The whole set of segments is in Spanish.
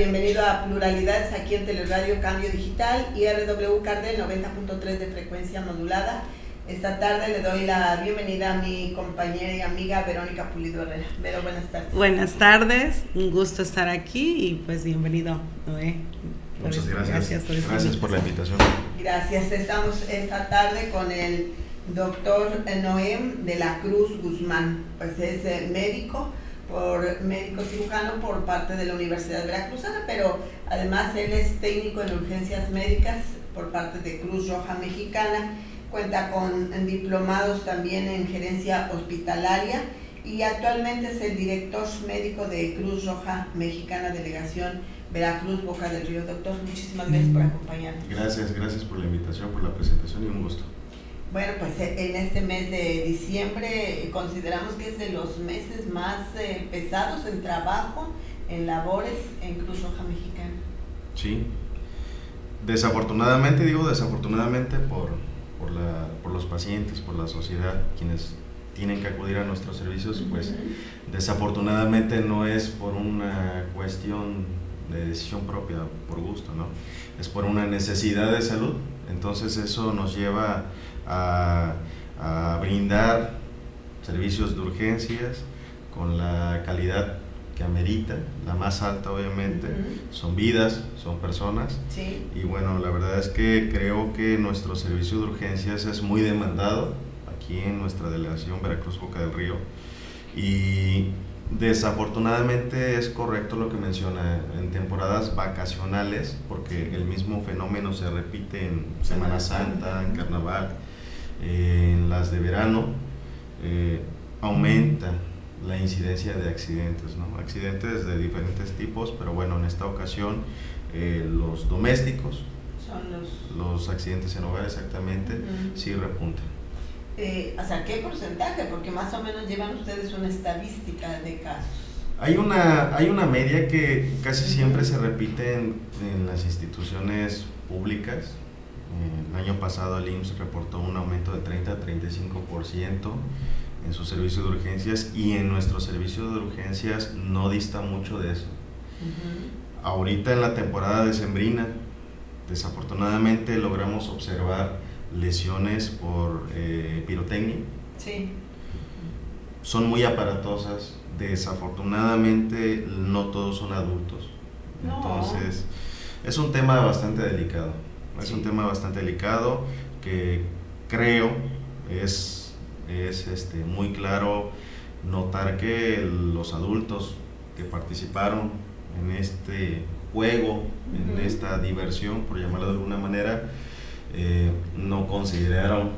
Bienvenido a Pluralidades aquí en Teleradio Cambio Digital y RW Cardel 90.3 de frecuencia modulada. Esta tarde le doy la bienvenida a mi compañera y amiga Verónica Pulido Herrera. Vero, buenas tardes. Buenas tardes, un gusto estar aquí y pues bienvenido, Noé. Muchas gracias. Gracias por la invitación. Gracias. Estamos esta tarde con el doctor Noé de la Cruz Guzmán, pues es médico cirujano por parte de la Universidad Veracruzana, pero además él es técnico en urgencias médicas por parte de Cruz Roja Mexicana, cuenta con diplomados también en gerencia hospitalaria y actualmente es el director médico de Cruz Roja Mexicana, delegación Veracruz, Boca del Río. Doctor, muchísimas gracias por acompañarnos. Gracias por la invitación, por la presentación y un gusto. Bueno, pues en este mes de diciembre consideramos que es de los meses más pesados en trabajo, en labores en Cruz Roja Mexicana. Sí, desafortunadamente por los pacientes, por la sociedad, quienes tienen que acudir a nuestros servicios, pues desafortunadamente no es por una cuestión de decisión propia, por gusto, ¿no? Es por una necesidad de salud. Entonces eso nos lleva a brindar servicios de urgencias con la calidad que amerita, la más alta obviamente. Son vidas, son personas. Sí. Y bueno, la verdad es que creo que nuestro servicio de urgencias es muy demandado aquí en nuestra delegación Veracruz Boca del Río, y desafortunadamente es correcto lo que menciona, en temporadas vacacionales, porque el mismo fenómeno se repite en Semana Santa, en Carnaval, en las de verano, aumenta la incidencia de accidentes, ¿no? Accidentes de diferentes tipos, pero bueno, en esta ocasión los domésticos, son los accidentes en hogar exactamente, sí repuntan. O sea, ¿qué porcentaje? Porque más o menos llevan ustedes una estadística de casos. Hay una media que casi siempre se repite en las instituciones públicas. El año pasado el IMSS reportó un aumento de 30 a 35% en su servicio de urgencias, y en nuestro servicio de urgencias no dista mucho de eso. Ahorita en la temporada decembrina, desafortunadamente logramos observar lesiones por pirotecnia. Sí. Son muy aparatosas, desafortunadamente no todos son adultos. No. Entonces es un tema bastante delicado. Es Sí. un tema bastante delicado que creo es muy claro notar que los adultos que participaron en este juego, en esta diversión, por llamarlo de alguna manera, no consideraron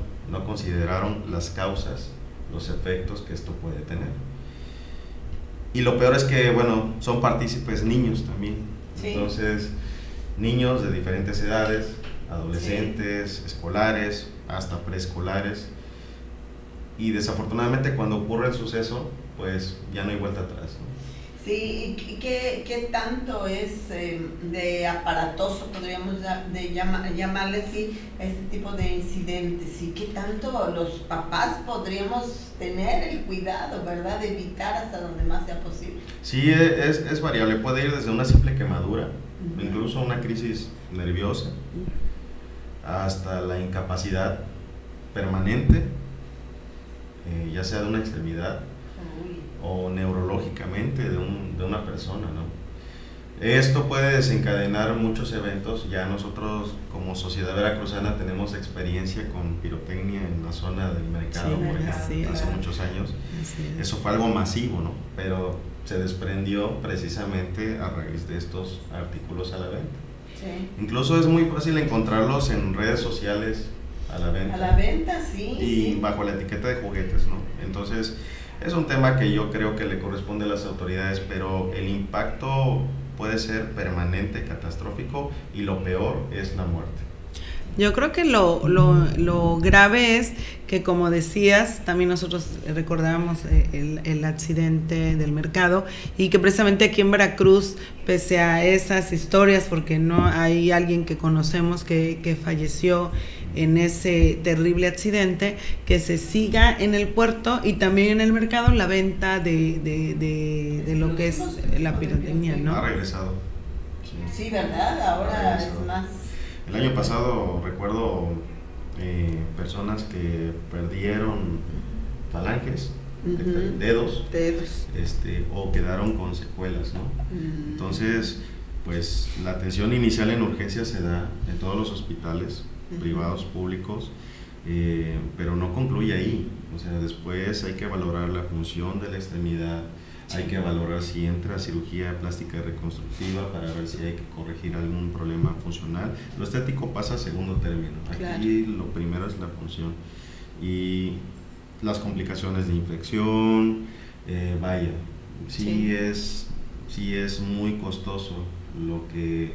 las causas, los efectos que esto puede tener. Y lo peor es que, bueno, son partícipes niños también. Sí. Entonces, niños de diferentes edades, adolescentes, sí, escolares, hasta preescolares. Y desafortunadamente cuando ocurre el suceso, pues ya no hay vuelta atrás, ¿no? Sí, ¿y qué tanto es de aparatoso, podríamos llamarle así, este tipo de incidentes? ¿Y qué tanto los papás podríamos tener el cuidado, verdad, de evitar hasta donde más sea posible? Sí, es variable, puede ir desde una simple quemadura, incluso una crisis nerviosa, hasta la incapacidad permanente, ya sea de una extremidad o neurológicamente de una persona, ¿no? Esto puede desencadenar muchos eventos. Ya nosotros como Sociedad Veracruzana tenemos experiencia con pirotecnia en la zona del mercado, Sí, por ejemplo, sí, hace muchos años. Eso fue algo masivo, ¿no? Pero se desprendió precisamente a raíz de estos artículos a la venta. Sí. Incluso es muy fácil encontrarlos en redes sociales a la venta. A la venta, sí. Y sí, bajo la etiqueta de juguetes, ¿no? Entonces, es un tema que yo creo que le corresponde a las autoridades, pero el impacto puede ser permanente, catastrófico, y lo peor es la muerte. Yo creo que lo grave es que, como decías, también nosotros recordábamos el accidente del mercado, y que precisamente aquí en Veracruz, pese a esas historias, porque no hay alguien que conocemos que falleció en ese terrible accidente, que se siga en el puerto y también en el mercado la venta de lo que es la pirotecnia, ¿no? Ha regresado. Sí, ¿verdad? Ahora es más. El año pasado recuerdo personas que perdieron falanges, dedos, o quedaron con secuelas, ¿no? Entonces, pues la atención inicial en urgencias se da en todos los hospitales privados, públicos, pero no concluye ahí. O sea, después hay que valorar la función de la extremidad, hay que valorar si entra cirugía plástica y reconstructiva para ver si hay que corregir algún problema funcional. Lo estético pasa a segundo término. Aquí lo primero es la función. Y las complicaciones de infección, sí es muy costoso lo que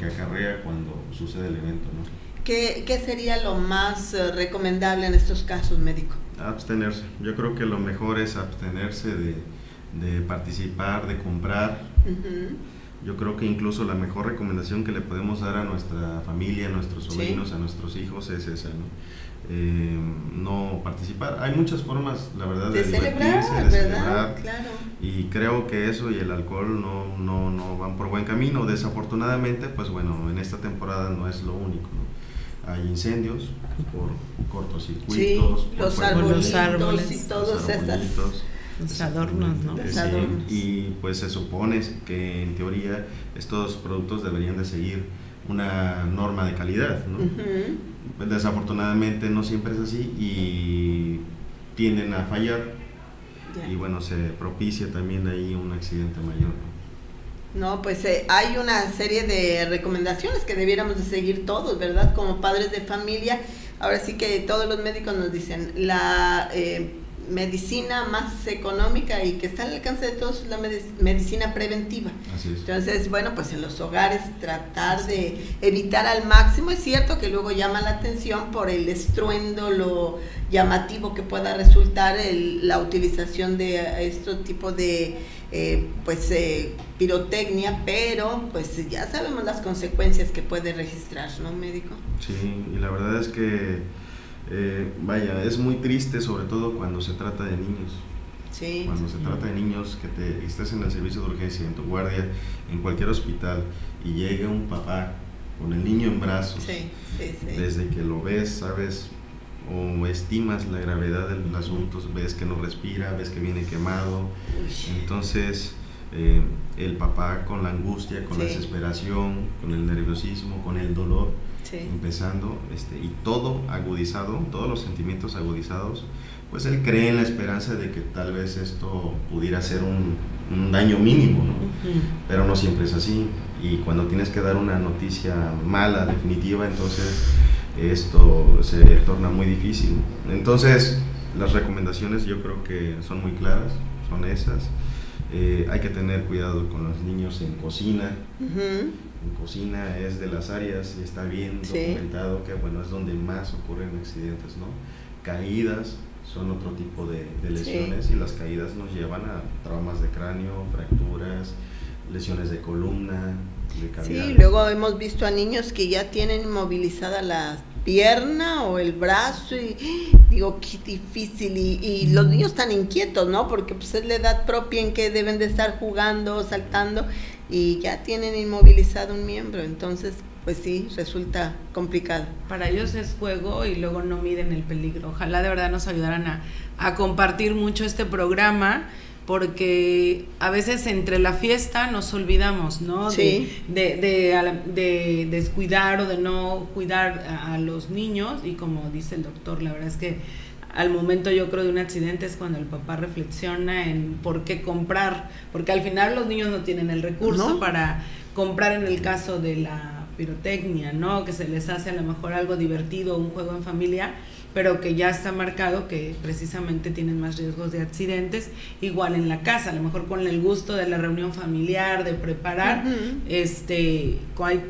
acarrea cuando sucede el evento, ¿no? ¿Qué sería lo más recomendable en estos casos, médico? Abstenerse. Yo creo que lo mejor es abstenerse de participar, de comprar. Yo creo que incluso la mejor recomendación que le podemos dar a nuestra familia, a nuestros sobrinos, a nuestros hijos es esa, ¿no? No participar. Hay muchas formas, la verdad, de divertirse, de celebrar, claro. Y creo que eso y el alcohol no van por buen camino. Desafortunadamente, pues bueno, en esta temporada no es lo único, ¿no? Hay incendios por cortocircuitos, los árboles y todos los adornos, ¿no? Y pues se supone que en teoría estos productos deberían de seguir una norma de calidad, ¿no? Pues desafortunadamente no siempre es así y tienden a fallar, y bueno, se propicia también ahí un accidente mayor, ¿no? No, pues hay una serie de recomendaciones que debiéramos de seguir todos, ¿verdad? Como padres de familia. Ahora sí que todos los médicos nos dicen, la medicina más económica y que está al alcance de todos es la medicina preventiva. Así es. Entonces, bueno, pues en los hogares tratar de evitar al máximo. Es cierto que luego llama la atención por el estruendo, lo llamativo que pueda resultar la utilización de este tipo de pirotecnia, pero pues ya sabemos las consecuencias que puede registrar, ¿no, médico? Sí, y la verdad es que es muy triste, sobre todo cuando se trata de niños. Sí. Cuando se trata de niños, que estés en el servicio de urgencia, en tu guardia, en cualquier hospital, y llega un papá con el niño en brazos, desde que lo ves, sabes, o estimas la gravedad del asunto, ves que no respira, ves que viene quemado. Entonces el papá con la angustia, con la desesperación, con el nerviosismo, con el dolor, empezando, y todo agudizado, todos los sentimientos agudizados, pues él cree en la esperanza de que tal vez esto pudiera ser un daño mínimo, ¿no? Pero no siempre es así, y cuando tienes que dar una noticia mala, definitiva, entonces esto se torna muy difícil. Entonces las recomendaciones yo creo que son muy claras, son esas. Hay que tener cuidado con los niños en cocina. En cocina es de las áreas, y está bien documentado que bueno, es donde más ocurren accidentes, ¿no? Caídas son otro tipo de lesiones, y las caídas nos llevan a traumas de cráneo, fracturas, lesiones de columna, de cavidad. Sí, luego hemos visto a niños que ya tienen inmovilizada la pierna o el brazo, y digo, qué difícil, y los niños están inquietos, ¿no? Porque pues es la edad propia en que deben de estar jugando, saltando, y ya tienen inmovilizado un miembro, entonces pues sí, resulta complicado. Para ellos es juego y luego no miden el peligro. Ojalá de verdad nos ayudaran a compartir mucho este programa, porque a veces entre la fiesta nos olvidamos, ¿no? De descuidar o de no cuidar a los niños, y como dice el doctor, la verdad es que al momento yo creo de un accidente es cuando el papá reflexiona en por qué comprar, porque al final los niños no tienen el recurso para comprar en el caso de la pirotecnia, ¿no? Que se les hace a lo mejor algo divertido, un juego en familia, pero que ya está marcado que precisamente tienen más riesgos de accidentes, igual en la casa, a lo mejor con el gusto de la reunión familiar, de preparar,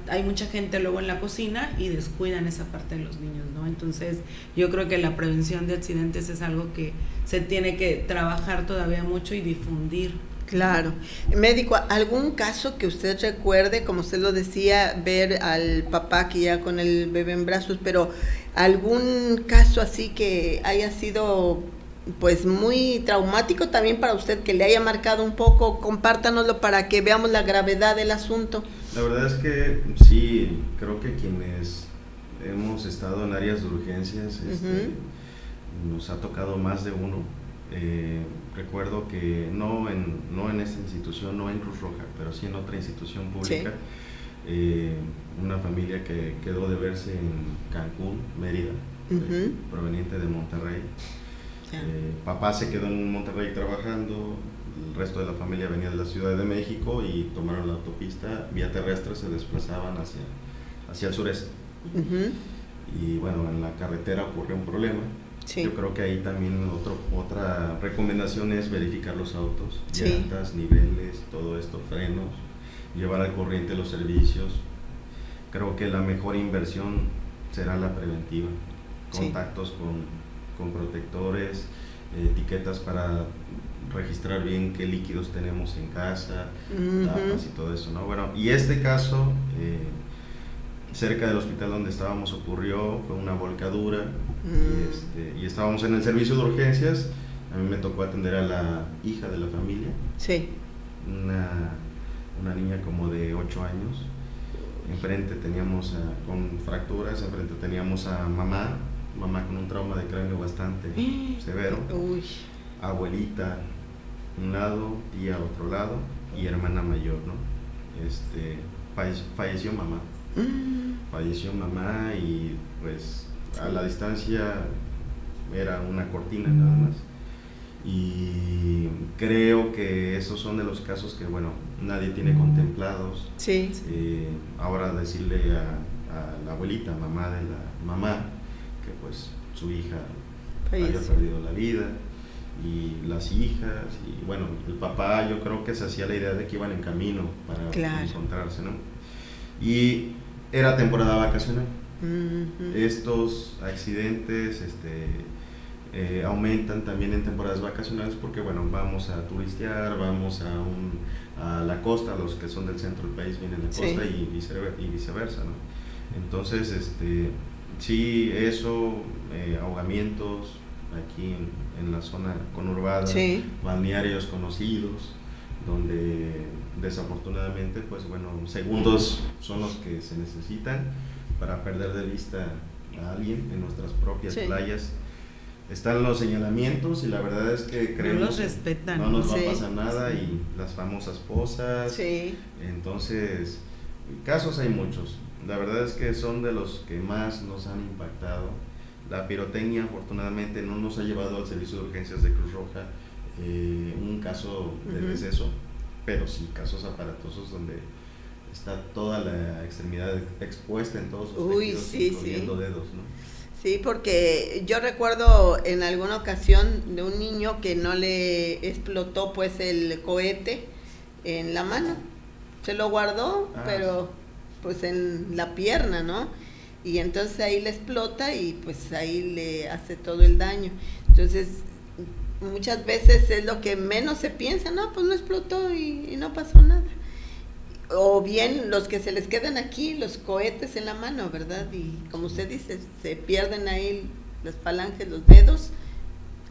hay mucha gente luego en la cocina y descuidan esa parte de los niños, ¿no? Entonces yo creo que la prevención de accidentes es algo que se tiene que trabajar todavía mucho y difundir. Claro. Médico, ¿algún caso que usted recuerde, como usted lo decía, ver al papá que ya con el bebé en brazos, pero algún caso así que haya sido pues muy traumático también para usted, que le haya marcado un poco. Compártanoslo para que veamos la gravedad del asunto. La verdad es que sí, creo que quienes hemos estado en áreas de urgencias, nos ha tocado más de uno. Recuerdo que no en esta institución, no en Cruz Roja, pero sí en otra institución pública, una familia que quedó de verse en Cancún, Mérida, proveniente de Monterrey. Papá se quedó en Monterrey trabajando, el resto de la familia venía de la Ciudad de México y tomaron la autopista, vía terrestre se desplazaban hacia el sureste. Y bueno, en la carretera ocurrió un problema. Yo creo que ahí también otra recomendación es verificar los autos, llantas, niveles, todo esto, frenos, llevar al corriente los servicios. Creo que la mejor inversión será la preventiva, contactos con protectores, etiquetas para registrar bien qué líquidos tenemos en casa, tapas y todo eso, ¿no? Bueno, y este caso, cerca del hospital donde estábamos ocurrió, fue una volcadura, y estábamos en el servicio de urgencias. A mí me tocó atender a la hija de la familia, una niña como de 8 años. Enfrente teníamos con fracturas, enfrente teníamos a mamá con un trauma de cráneo bastante severo, abuelita un lado, tía otro lado y hermana mayor, ¿no? Falleció mamá y pues a la distancia era una cortina nada más. Y creo que esos son de los casos que, bueno, nadie tiene contemplados. Ahora decirle a la abuelita, mamá de la mamá, que pues su hija haya perdido la vida, y las hijas, y bueno, el papá, yo creo que se hacía la idea de que iban en camino para encontrarse, ¿no? Y era temporada vacacional. Estos accidentes aumentan también en temporadas vacacionales porque, bueno, vamos a turistear, vamos a la costa, los que son del centro del país vienen a la costa y viceversa, ¿no? Entonces, sí, eso, ahogamientos aquí en la zona conurbada, balnearios conocidos, donde desafortunadamente, pues bueno, segundos son los que se necesitan para perder de vista a alguien en nuestras propias playas. Están los señalamientos y la verdad es que creemos no los respetan, no nos va a pasar nada, y las famosas posas. Entonces, casos hay muchos. La verdad es que son de los que más nos han impactado. La pirotecnia afortunadamente no nos ha llevado al servicio de urgencias de Cruz Roja un caso de deceso, pero sí casos aparatosos donde está toda la extremidad expuesta en todos sus tejidos, incluyendo dedos, ¿no? Sí, porque yo recuerdo en alguna ocasión de un niño que no le explotó pues el cohete en la mano, se lo guardó, pero pues en la pierna, ¿no? Y entonces ahí le explota y pues ahí le hace todo el daño. Entonces muchas veces es lo que menos se piensa, no, pues no explotó y no pasó nada. O bien los que se les quedan aquí los cohetes en la mano, ¿verdad? Y como usted dice, se pierden ahí las falanges, los dedos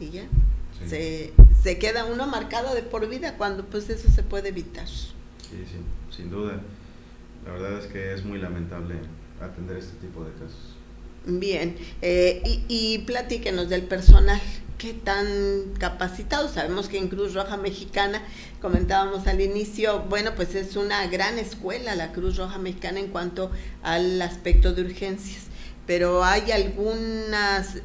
y ya, se queda uno marcado de por vida cuando pues eso se puede evitar. Sí, sin duda. La verdad es que es muy lamentable atender este tipo de casos. Bien, y platíquenos del personal, ¿qué tan capacitados? Sabemos que en Cruz Roja Mexicana, comentábamos al inicio, bueno, pues es una gran escuela la Cruz Roja Mexicana en cuanto al aspecto de urgencias, pero ¿hay algunas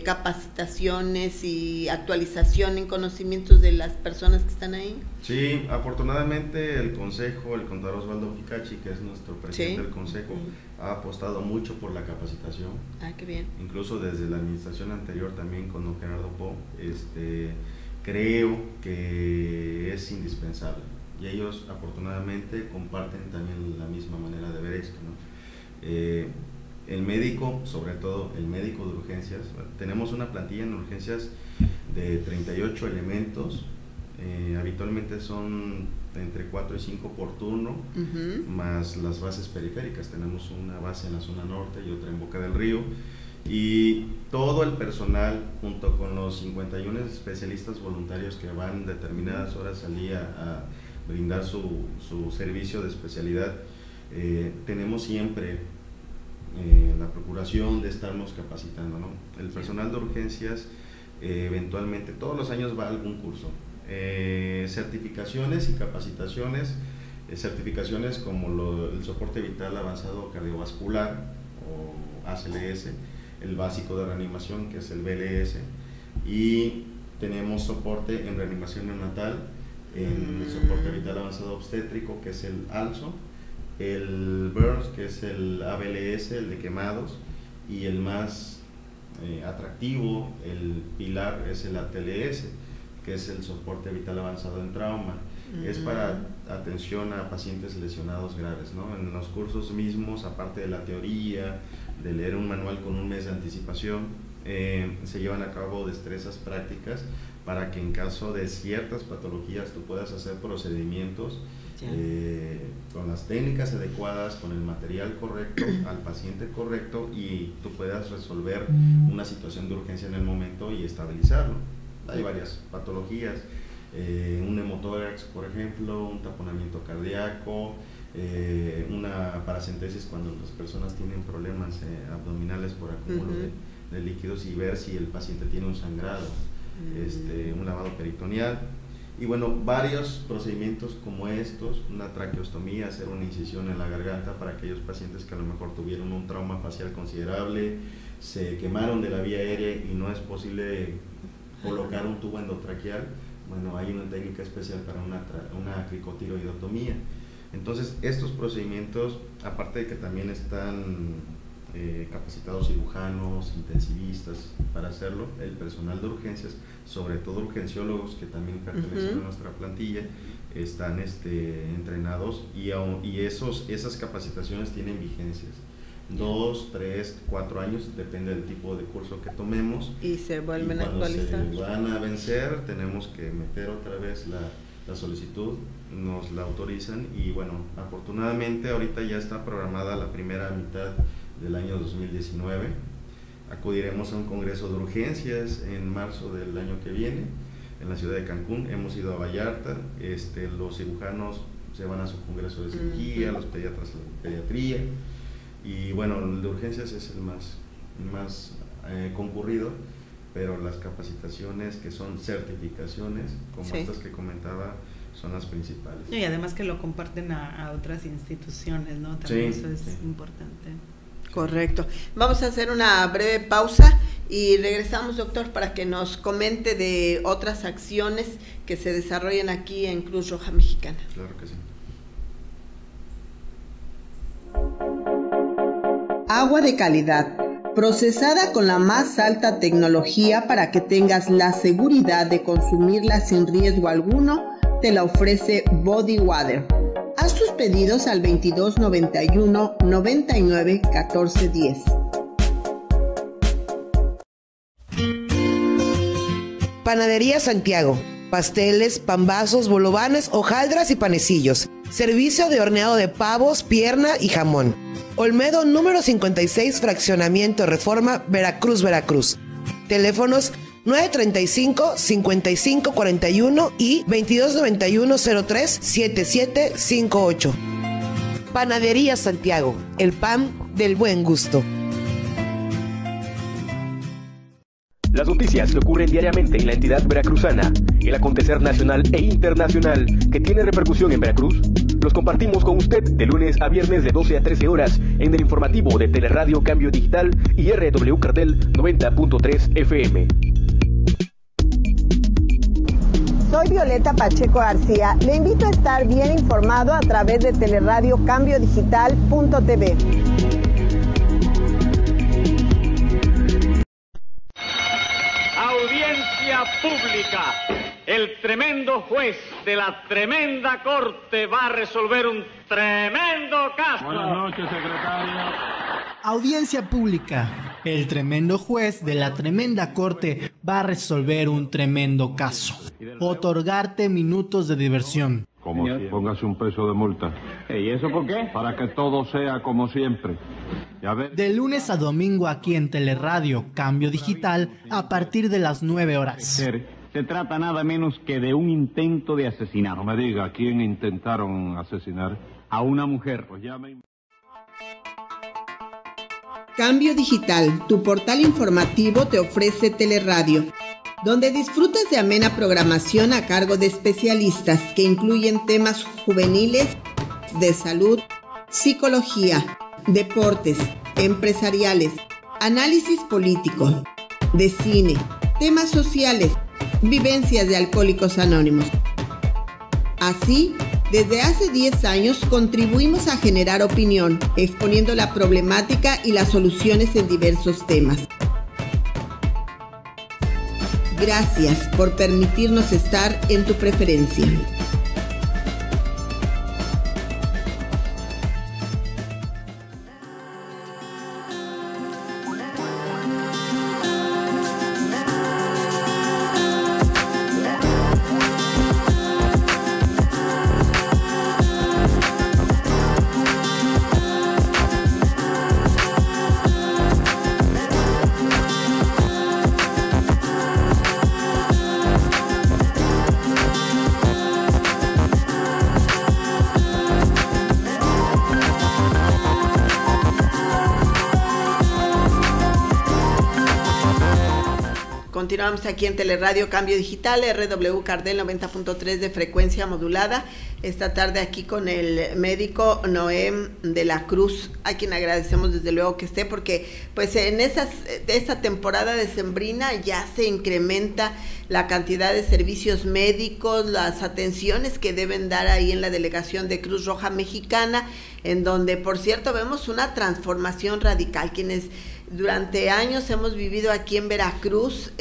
capacitaciones y actualización en conocimientos de las personas que están ahí? Sí, afortunadamente el consejo, el contador Osvaldo Picachi, que es nuestro presidente del consejo, ha apostado mucho por la capacitación. Qué bien. Incluso desde la administración anterior también con don Gerardo Po, creo que es indispensable, y ellos afortunadamente comparten también la misma manera de ver esto, ¿no? El médico, sobre todo el médico de urgencias, tenemos una plantilla en urgencias de 38 elementos, habitualmente son entre 4 y 5 por turno, más las bases periféricas. Tenemos una base en la zona norte y otra en Boca del Río, Y todo el personal, junto con los 51 especialistas voluntarios que van determinadas horas al día a brindar su servicio de especialidad, tenemos siempre la procuración de estarnos capacitando, ¿no? El personal de urgencias eventualmente todos los años va a algún curso, certificaciones y capacitaciones, certificaciones como el soporte vital avanzado cardiovascular o ACLS, el básico de reanimación que es el BLS, y tenemos soporte en reanimación neonatal, en el soporte vital avanzado obstétrico que es el ALSO, el BURNS que es el ABLS, el de quemados, y el más atractivo, el pilar, es el ATLS, que es el soporte vital avanzado en trauma. Es para atención a pacientes lesionados graves, ¿no? En los cursos mismos, aparte de la teoría, de leer un manual con un mes de anticipación, se llevan a cabo destrezas prácticas para que en caso de ciertas patologías tú puedas hacer procedimientos con las técnicas adecuadas, con el material correcto, al paciente correcto, y tú puedas resolver una situación de urgencia en el momento y estabilizarlo. Hay varias patologías, un hemotórax, por ejemplo, un taponamiento cardíaco, una paracentesis cuando las personas tienen problemas abdominales por acúmulo de líquidos, y ver si el paciente tiene un sangrado, un lavado peritoneal, y bueno, varios procedimientos como estos, una traqueostomía, hacer una incisión en la garganta para aquellos pacientes que a lo mejor tuvieron un trauma facial considerable, se quemaron de la vía aérea y no es posible colocar un tubo endotraqueal. Bueno, hay una técnica especial para una cricotiroidotomía. Entonces, estos procedimientos, aparte de que también están capacitados cirujanos, intensivistas para hacerlo, el personal de urgencias, sobre todo urgenciólogos que también pertenecen a nuestra plantilla, están entrenados, y esas capacitaciones tienen vigencias. 2, 3, 4 años, depende del tipo de curso que tomemos. Y se vuelven a actualizar. Cuando se van a vencer, tenemos que meter otra vez la solicitud, nos la autorizan, y bueno, afortunadamente ahorita ya está programada la primera mitad del año 2019. Acudiremos a un congreso de urgencias en marzo del año que viene en la ciudad de Cancún. Hemos ido a Vallarta, los cirujanos se van a su congreso de cirugía, los pediatras a la pediatría, y bueno, el de urgencias es el más concurrido, pero las capacitaciones que son certificaciones, como estas que comentaba, son las principales. Y además que lo comparten a otras instituciones, ¿no? También eso es importante. Correcto. Vamos a hacer una breve pausa y regresamos, doctor, para que nos comente de otras acciones que se desarrollan aquí en Cruz Roja Mexicana. Claro que sí. Agua de calidad, procesada con la más alta tecnología para que tengas la seguridad de consumirla sin riesgo alguno, te la ofrece Body Water. Haz tus pedidos al 2291 99 14 10. Panadería Santiago. Pasteles, pambazos, bolovanes, hojaldras y panecillos. Servicio de horneado de pavos, pierna y jamón. Olmedo número 56, Fraccionamiento Reforma, Veracruz, Veracruz. Teléfonos 935-5541 y 2291-03-7758. Panadería Santiago, el pan del buen gusto. Las noticias que ocurren diariamente en la entidad veracruzana, el acontecer nacional e internacional que tiene repercusión en Veracruz, los compartimos con usted de lunes a viernes de 12 a 13 horas en el informativo de Teleradio Cambio Digital y RW Cartel 90.3 FM. Soy Violeta Pacheco García. Le invito a estar bien informado a través de Teleradio Cambio Digital.tv. Audiencia pública. El tremendo juez de la tremenda corte va a resolver un tremendo caso. Buenas noches, secretario. Audiencia pública. El tremendo juez de la tremenda corte va a resolver un tremendo caso. Otorgarte minutos de diversión. Como si póngase un peso de multa. ¿Y eso por qué? Para que todo sea como siempre. Ya ves. De lunes a domingo aquí en Teleradio Cambio Digital a partir de las 9 horas. Se trata nada menos que de un intento de asesinato. No me diga, ¿a quién intentaron asesinar? A una mujer. Pues ya me... Cambio Digital, tu portal informativo te ofrece Teleradio, donde disfrutas de amena programación a cargo de especialistas que incluyen temas juveniles, de salud, psicología, deportes, empresariales, análisis político, de cine, temas sociales, vivencias de Alcohólicos Anónimos. Así, desde hace 10 años contribuimos a generar opinión, exponiendo la problemática y las soluciones en diversos temas. Gracias por permitirnos estar en tu preferencia. Continuamos aquí en Teleradio Cambio Digital, RW Cardel 90.3 de frecuencia modulada. Esta tarde aquí con el médico Noem de la Cruz, a quien agradecemos desde luego que esté, porque pues en esta temporada decembrina ya se incrementa la cantidad de servicios médicos, las atenciones que deben dar ahí en la delegación de Cruz Roja Mexicana, en donde por cierto vemos una transformación radical. Quienes durante años hemos vivido aquí en Veracruz,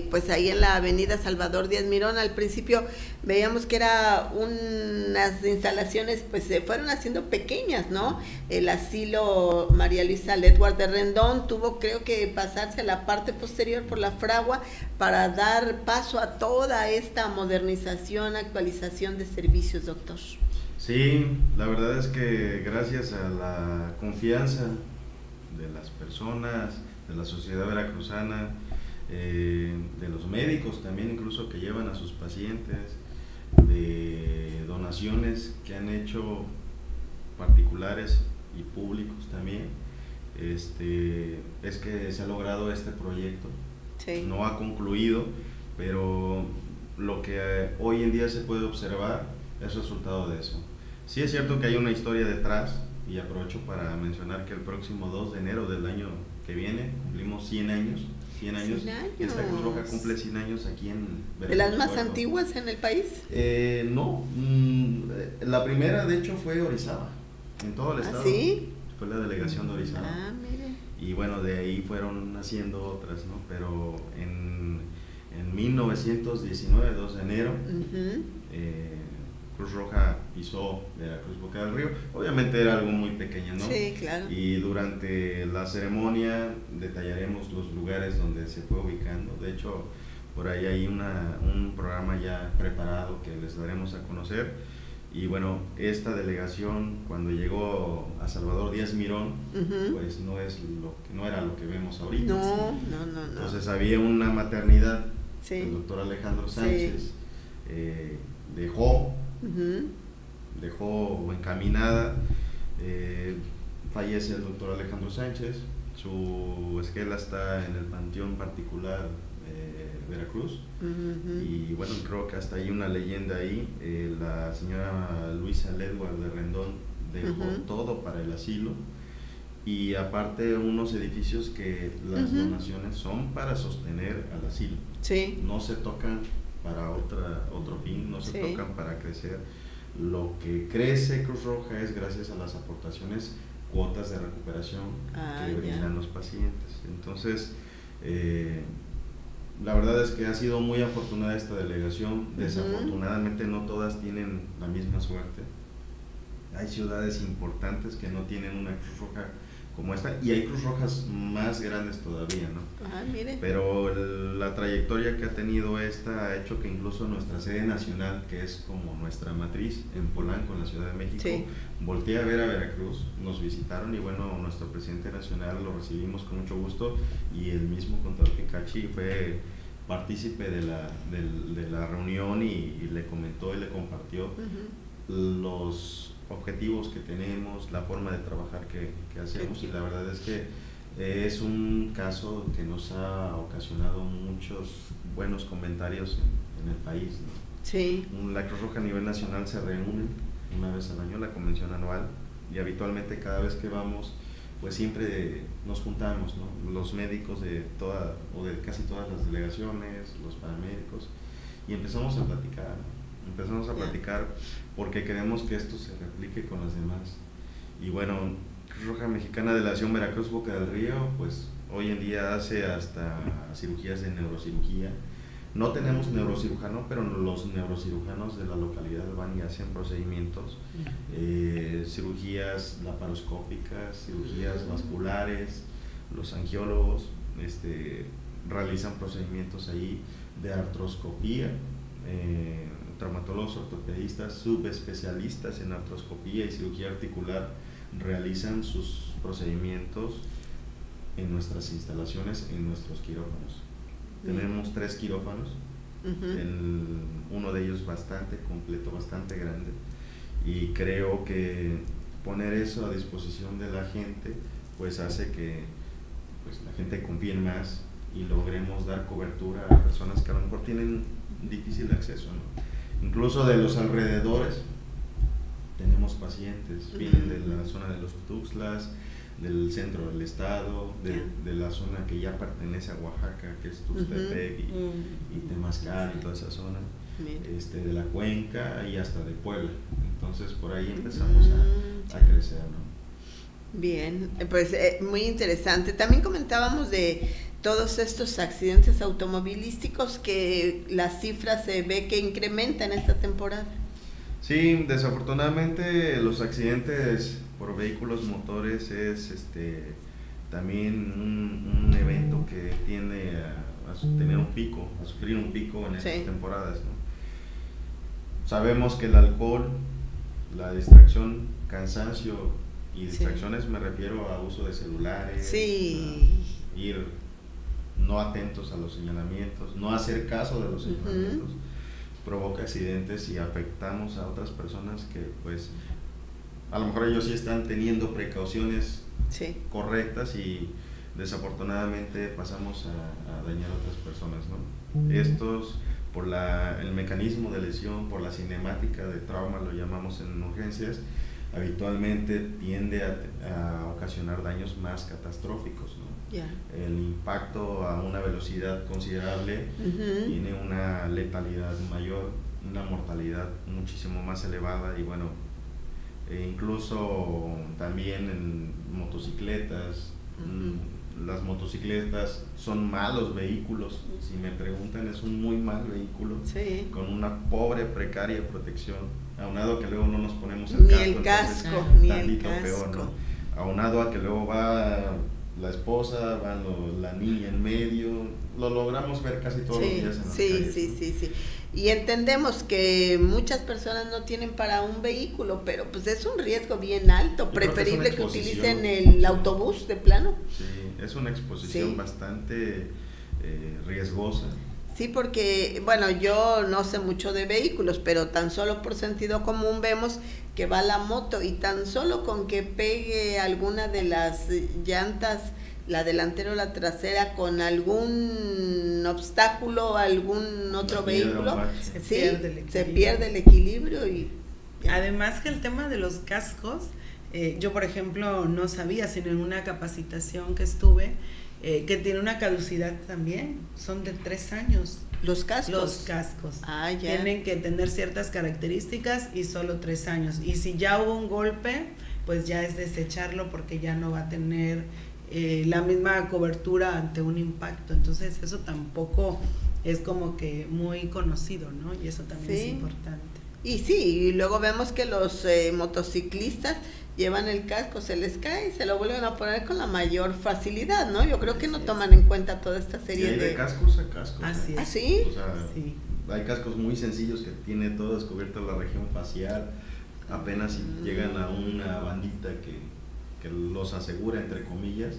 pues ahí en la avenida Salvador Díaz Mirón, al principio veíamos que era unas instalaciones, pues se fueron haciendo pequeñas, ¿no? El asilo María Luisa Ledward de Rendón tuvo, creo que, pasarse a la parte posterior por la Fragua para dar paso a toda esta modernización, actualización de servicios, doctor. Sí, la verdad es que gracias a la confianza de las personas, de la sociedad veracruzana, de los médicos también incluso que llevan a sus pacientes, de donaciones que han hecho particulares y públicos también, es que se ha logrado este proyecto. Sí. No ha concluido, pero lo que hoy en día se puede observar es resultado de eso. Sí es cierto que hay una historia detrás, y aprovecho para mencionar que el próximo 2 de enero del año que viene cumplimos 100 años. 100 años. Esta Cruz Roja cumple 100 años aquí en Veracruz. ¿De las más antiguas en el país? No, la primera de hecho fue Orizaba, en todo el estado. ¿Sí? Fue la delegación de Orizaba. Ah, mire. Y bueno, de ahí fueron naciendo otras, ¿no? Pero en 1919, 2 de enero, Cruz Roja pisó Veracruz Boca del Río. Obviamente era algo muy pequeño, ¿no? Sí, claro. Y durante la ceremonia detallaremos los lugares donde se fue ubicando. De hecho, por ahí hay un programa ya preparado que les daremos a conocer. Y bueno, esta delegación cuando llegó a Salvador Díaz Mirón, pues no era lo que vemos ahorita. No. Entonces había una maternidad, sí. El doctor Alejandro Sánchez, sí. dejó encaminada, fallece el doctor Alejandro Sánchez, su esquela está en el panteón particular Veracruz, y bueno, creo que hasta hay una leyenda ahí. La señora Luisa Ledward de Rendón dejó todo para el asilo, y aparte unos edificios que las donaciones son para sostener al asilo, sí. No se tocan para otro fin, no se tocan para crecer. Lo que crece Cruz Roja es gracias a las aportaciones, cuotas de recuperación que brindan los pacientes. Entonces, la verdad es que ha sido muy afortunada esta delegación. Desafortunadamente no todas tienen la misma suerte. Hay ciudades importantes que no tienen una Cruz Roja como esta, y hay Cruz Rojas más grandes todavía, ¿no? Ah, mire. Pero la trayectoria que ha tenido esta ha hecho que incluso nuestra sede nacional, que es como nuestra matriz en Polanco, en la Ciudad de México, sí, voltea a ver a Veracruz, nos visitaron y bueno, nuestro presidente nacional lo recibimos con mucho gusto, y el mismo contador Picachi fue partícipe de la reunión y le comentó y le compartió los objetivos que tenemos, la forma de trabajar que hacemos, y la verdad es que es un caso que nos ha ocasionado muchos buenos comentarios en el país, ¿no? Sí. La Cruz Roja a nivel nacional se reúne una vez al año, la convención anual, y habitualmente cada vez que vamos, pues siempre nos juntamos, ¿no? Los médicos de casi todas las delegaciones, los paramédicos, y empezamos a platicar, porque queremos que esto se replique con las demás. Y bueno, Cruz Roja Mexicana de la Delegación Veracruz Boca del Río, pues hoy en día hace hasta cirugías de neurocirugía. No tenemos neurocirujano, pero los neurocirujanos de la localidad van y hacen procedimientos, cirugías laparoscópicas, cirugías vasculares, los angiólogos realizan procedimientos ahí de artroscopía, traumatólogos ortopedistas, subespecialistas en artroscopía y cirugía articular realizan sus procedimientos en nuestras instalaciones, en nuestros quirófanos. Tenemos 3 quirófanos, uno de ellos bastante completo, bastante grande, y creo que poner eso a disposición de la gente pues hace que pues, la gente confíe más y logremos dar cobertura a personas que a lo mejor tienen difícil acceso, ¿no? Incluso de los alrededores tenemos pacientes, vienen de la zona de los Tuxtlas, del centro del estado, de la zona que ya pertenece a Oaxaca, que es Tuxtepec y Temazcal y toda esa zona, de la Cuenca y hasta de Puebla. Entonces por ahí empezamos a crecer, ¿no? Bien, pues muy interesante. También comentábamos de todos estos accidentes automovilísticos que las cifras se ve que incrementan esta temporada. Sí, desafortunadamente los accidentes por vehículos motores es también un evento que tiende a tener un pico, a sufrir un pico en estas temporadas, ¿no? Sabemos que el alcohol, la distracción, cansancio, y distracciones me refiero a uso de celulares, a ir no atentos a los señalamientos, no hacer caso de los señalamientos, provoca accidentes y afectamos a otras personas que pues a lo mejor ellos sí están teniendo precauciones correctas y desafortunadamente pasamos a dañar a otras personas, ¿no? Estos por el mecanismo de lesión, por la cinemática de trauma, lo llamamos en urgencias, habitualmente tiende a ocasionar daños más catastróficos, ¿no? El impacto a una velocidad considerable tiene una letalidad mayor, una mortalidad muchísimo más elevada, y bueno, incluso también en motocicletas, las motocicletas son malos vehículos, si me preguntan es un muy mal vehículo, con una pobre, precaria protección, aunado a que luego no nos ponemos el casco, peor, ¿no? Aunado a que luego va la esposa, va la niña en medio, lo logramos ver casi todos los días en las calles. Sí. Y entendemos que muchas personas no tienen para un vehículo, pero pues es un riesgo bien alto, preferible que utilicen el autobús de plano. Sí, es una exposición bastante riesgosa. Sí, porque, bueno, yo no sé mucho de vehículos, pero tan solo por sentido común vemos que va la moto y tan solo con que pegue alguna de las llantas, la delantera o la trasera, con algún obstáculo, algún otro vehículo, se pierde el equilibrio. Y además que el tema de los cascos, yo por ejemplo no sabía, sino en una capacitación que estuve, que tiene una caducidad también, son de 3 años. ¿Los cascos? Los cascos. Tienen que tener ciertas características y solo 3 años. Y si ya hubo un golpe, pues ya es desecharlo porque ya no va a tener la misma cobertura ante un impacto. Entonces eso tampoco es como que muy conocido, ¿no? Y eso también es importante. Y sí, y luego vemos que los motociclistas llevan el casco, se les cae y se lo vuelven a poner con la mayor facilidad, ¿no? Yo creo que no toman en cuenta toda esta serie hay de cascos a cascos. Así es. ¿Ah, sí? O sea, Sí. hay cascos muy sencillos que tiene todo descubierto la región facial, apenas si llegan a una bandita que los asegura, entre comillas.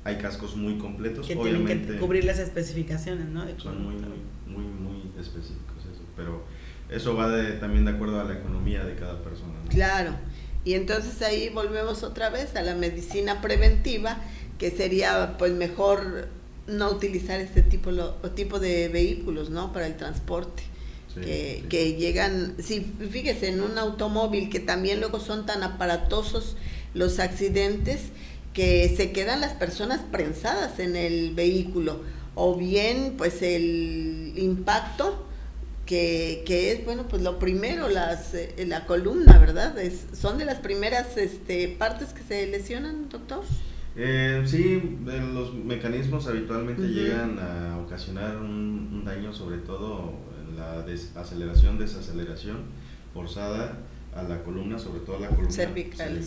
Hay cascos muy completos, Que obviamente tienen que cubrir las especificaciones, ¿no? son muy específicos eso, pero eso va también de acuerdo a la economía de cada persona, ¿no? Claro, y entonces ahí volvemos otra vez a la medicina preventiva, que sería pues mejor no utilizar este tipo de vehículos, ¿no? Para el transporte. Sí, que llegan, sí, fíjese, en un automóvil que también luego son tan aparatosos los accidentes que se quedan las personas prensadas en el vehículo, o bien pues el impacto que es, bueno, pues lo primero, la columna, ¿verdad? Son de las primeras partes que se lesionan, doctor. Sí, los mecanismos habitualmente llegan a ocasionar un daño, sobre todo en la desaceleración, forzada a la columna, sobre todo a la columna cervical,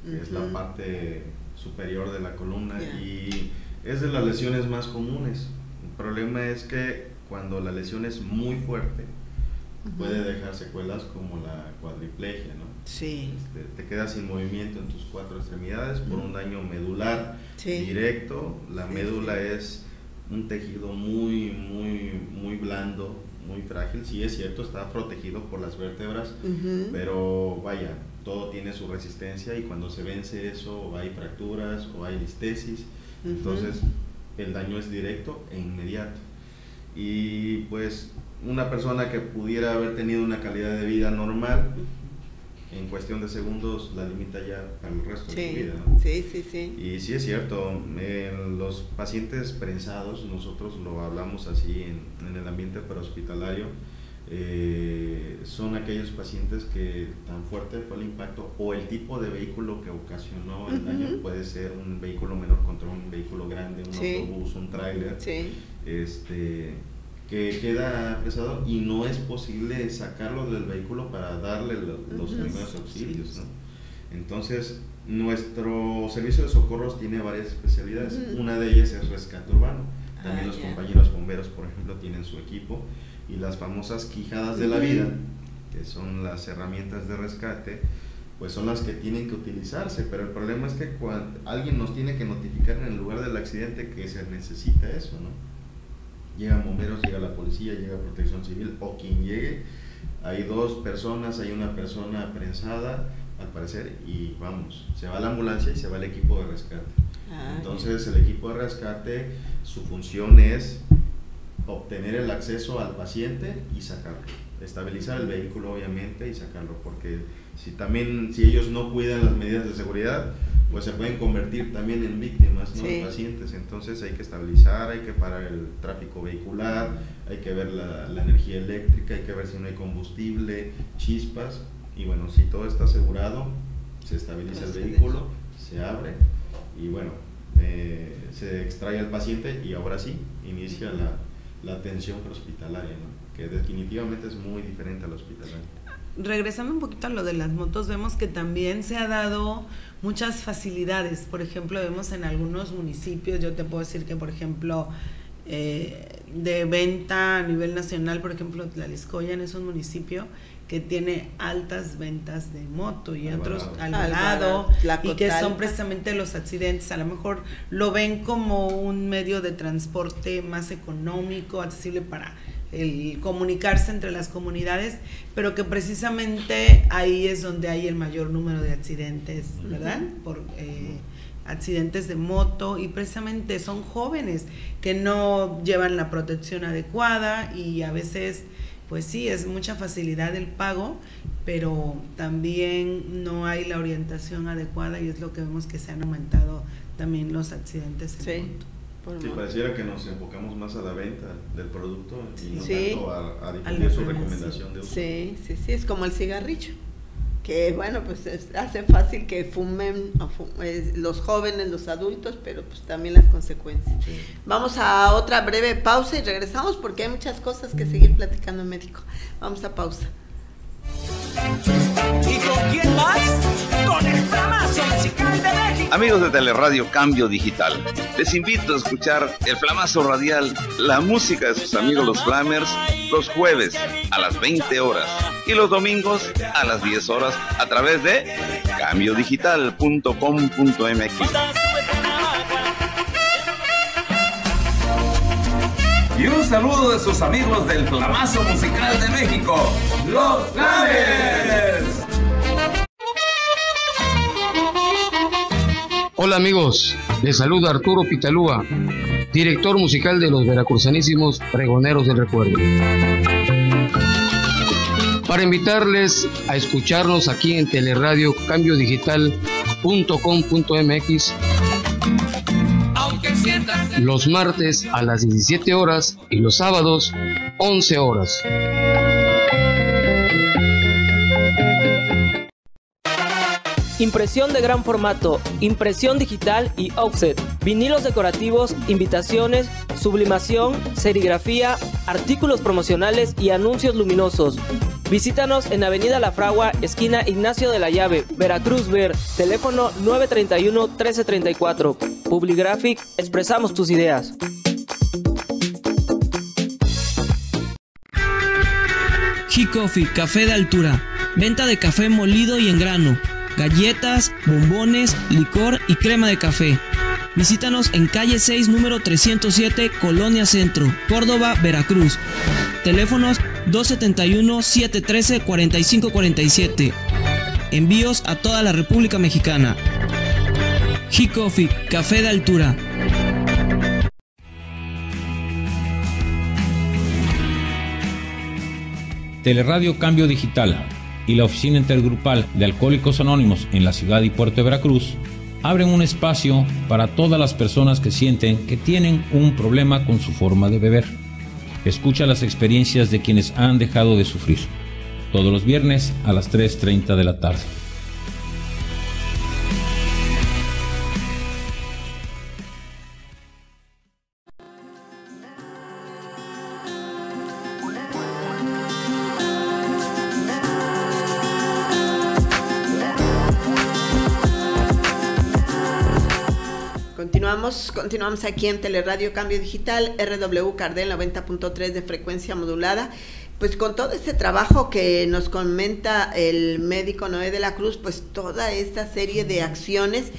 que es la parte superior de la columna, y es de las lesiones más comunes. El problema es que cuando la lesión es muy fuerte, puede dejar secuelas como la cuadriplegia, ¿no? Sí. Te quedas sin movimiento en tus 4 extremidades por un daño medular directo. La médula es un tejido muy blando, muy frágil. Sí, es cierto, está protegido por las vértebras, pero vaya, todo tiene su resistencia, y cuando se vence eso, hay fracturas o hay listesis. Entonces el daño es directo e inmediato, y pues una persona que pudiera haber tenido una calidad de vida normal, en cuestión de segundos la limita ya para el resto de su vida, ¿no? Sí. Y sí es cierto, los pacientes prensados, nosotros lo hablamos así en el ambiente prehospitalario, son aquellos pacientes que tan fuerte fue el impacto o el tipo de vehículo que ocasionó el daño, puede ser un vehículo menor contra un vehículo grande, un autobús, un tráiler, que queda apresado y no es posible sacarlo del vehículo para darle los primeros auxilios, ¿no? Entonces, nuestro servicio de socorros tiene varias especialidades. Una de ellas es rescate urbano. También los compañeros bomberos, por ejemplo, tienen su equipo, y las famosas quijadas de la vida, que son las herramientas de rescate, pues son las que tienen que utilizarse, pero el problema es que cuando alguien nos tiene que notificar en el lugar del accidente que se necesita eso, ¿no? Llegan bomberos, llega la policía, llega protección civil, o quien llegue, hay 2 personas, hay una persona prensada, al parecer, y vamos, se va la ambulancia y se va el equipo de rescate. Entonces el equipo de rescate, su función es obtener el acceso al paciente y sacarlo, estabilizar el vehículo obviamente y sacarlo, porque si ellos no cuidan las medidas de seguridad, pues se pueden convertir también en víctimas, ¿no? Sí. Pacientes. Entonces hay que estabilizar, hay que parar el tráfico vehicular, hay que ver la energía eléctrica, hay que ver si no hay combustible, chispas, y bueno, si todo está asegurado, se estabiliza el vehículo, se abre y bueno, se extrae al paciente y ahora sí inicia la atención prehospitalaria, ¿no? Que definitivamente es muy diferente al hospitalario. Regresando un poquito a lo de las motos, vemos que también se ha dado muchas facilidades. Por ejemplo, vemos en algunos municipios, yo te puedo decir que, por ejemplo, de venta a nivel nacional, por ejemplo, Tlaxcoyan es un municipio que tiene altas ventas de moto, y otros Alvarado, y que son precisamente los accidentes. A lo mejor lo ven como un medio de transporte más económico, accesible para el comunicarse entre las comunidades, pero que precisamente ahí es donde hay el mayor número de accidentes, ¿verdad? Por accidentes de moto, y precisamente son jóvenes que no llevan la protección adecuada, y a veces pues sí, es mucha facilidad el pago, pero también no hay la orientación adecuada, y es lo que vemos que se han aumentado también los accidentes en moto. Sí, pareciera que nos enfocamos más a la venta del producto y no tanto a difundir su recomendación de uso. Sí, es como el cigarrillo, que bueno, pues hace fácil que fumen los jóvenes, los adultos, pero pues también las consecuencias. Sí. Vamos a otra breve pausa y regresamos, porque hay muchas cosas que seguir platicando, médico. Vamos a pausa. ¿Y con quién más? Con el Flamazo Musical de México. Amigos de Teleradio Cambio Digital, les invito a escuchar el Flamazo Radial, la música de sus amigos los Flamers, los jueves a las 20 horas y los domingos a las 10 horas a través de cambiodigital.com.mx. Y un saludo de sus amigos del Flamazo Musical de México, los Flamers. Hola amigos, les saluda Arturo Pitalúa, director musical de los veracruzanísimos Pregoneros del Recuerdo, para invitarles a escucharnos aquí en Teleradio Cambiodigital.com.mx los martes a las 17 horas y los sábados 11 horas. Impresión de gran formato, impresión digital y offset, vinilos decorativos, invitaciones, sublimación, serigrafía, artículos promocionales y anuncios luminosos. Visítanos en Avenida La Fragua, esquina Ignacio de la Llave, Veracruz Ver, teléfono 931-1334. Publigraphic, expresamos tus ideas. G-Coffee, café de altura, venta de café molido y en grano, galletas, bombones, licor y crema de café. Visítanos en calle 6, número 307, Colonia Centro, Córdoba, Veracruz. Teléfonos 271-713-4547. Envíos a toda la República Mexicana. G-Coffee, café de altura. Teleradio Cambio Digital y la Oficina Intergrupal de Alcohólicos Anónimos en la ciudad y puerto de Veracruz abren un espacio para todas las personas que sienten que tienen un problema con su forma de beber. Escucha las experiencias de quienes han dejado de sufrir. Todos los viernes a las 3:30 de la tarde. Continuamos aquí en Teleradio Cambio Digital, RW Cardel 90.3 de frecuencia modulada. Pues con todo este trabajo que nos comenta el médico Noé de la Cruz, pues toda esta serie de acciones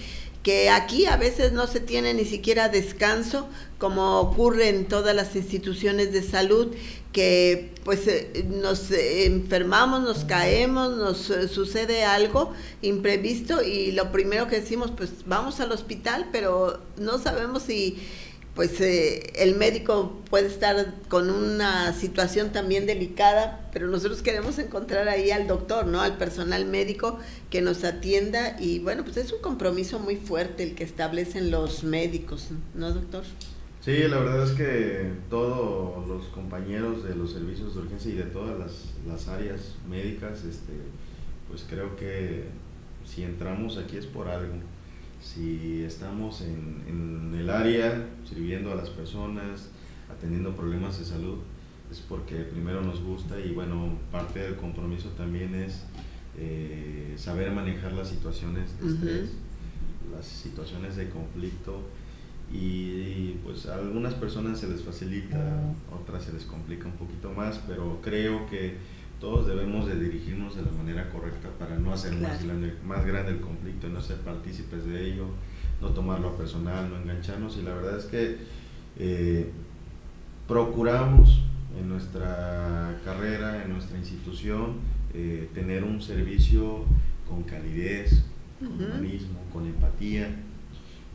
que aquí a veces no se tiene ni siquiera descanso, como ocurre en todas las instituciones de salud, que pues nos enfermamos, nos caemos, nos sucede algo imprevisto y lo primero que decimos, pues vamos al hospital, pero no sabemos si pues el médico puede estar con una situación también delicada, pero nosotros queremos encontrar ahí al doctor, ¿no? Al personal médico que nos atienda y bueno, pues es un compromiso muy fuerte el que establecen los médicos, ¿no, doctor? Sí, la verdad es que todos los compañeros de los servicios de urgencia y de todas las áreas médicas, pues creo que si entramos aquí es por algo. Si estamos en el área sirviendo a las personas, atendiendo problemas de salud, es porque primero nos gusta y bueno, parte del compromiso también es saber manejar las situaciones de estrés, las situaciones de conflicto y pues a algunas personas se les facilita, otras se les complica un poquito más, pero creo que todos debemos de dirigirnos de la manera correcta para no hacer más grande el conflicto, no ser partícipes de ello, no tomarlo a personal, no engancharnos y la verdad es que procuramos en nuestra carrera, en nuestra institución, tener un servicio con calidez, con humanismo, con empatía.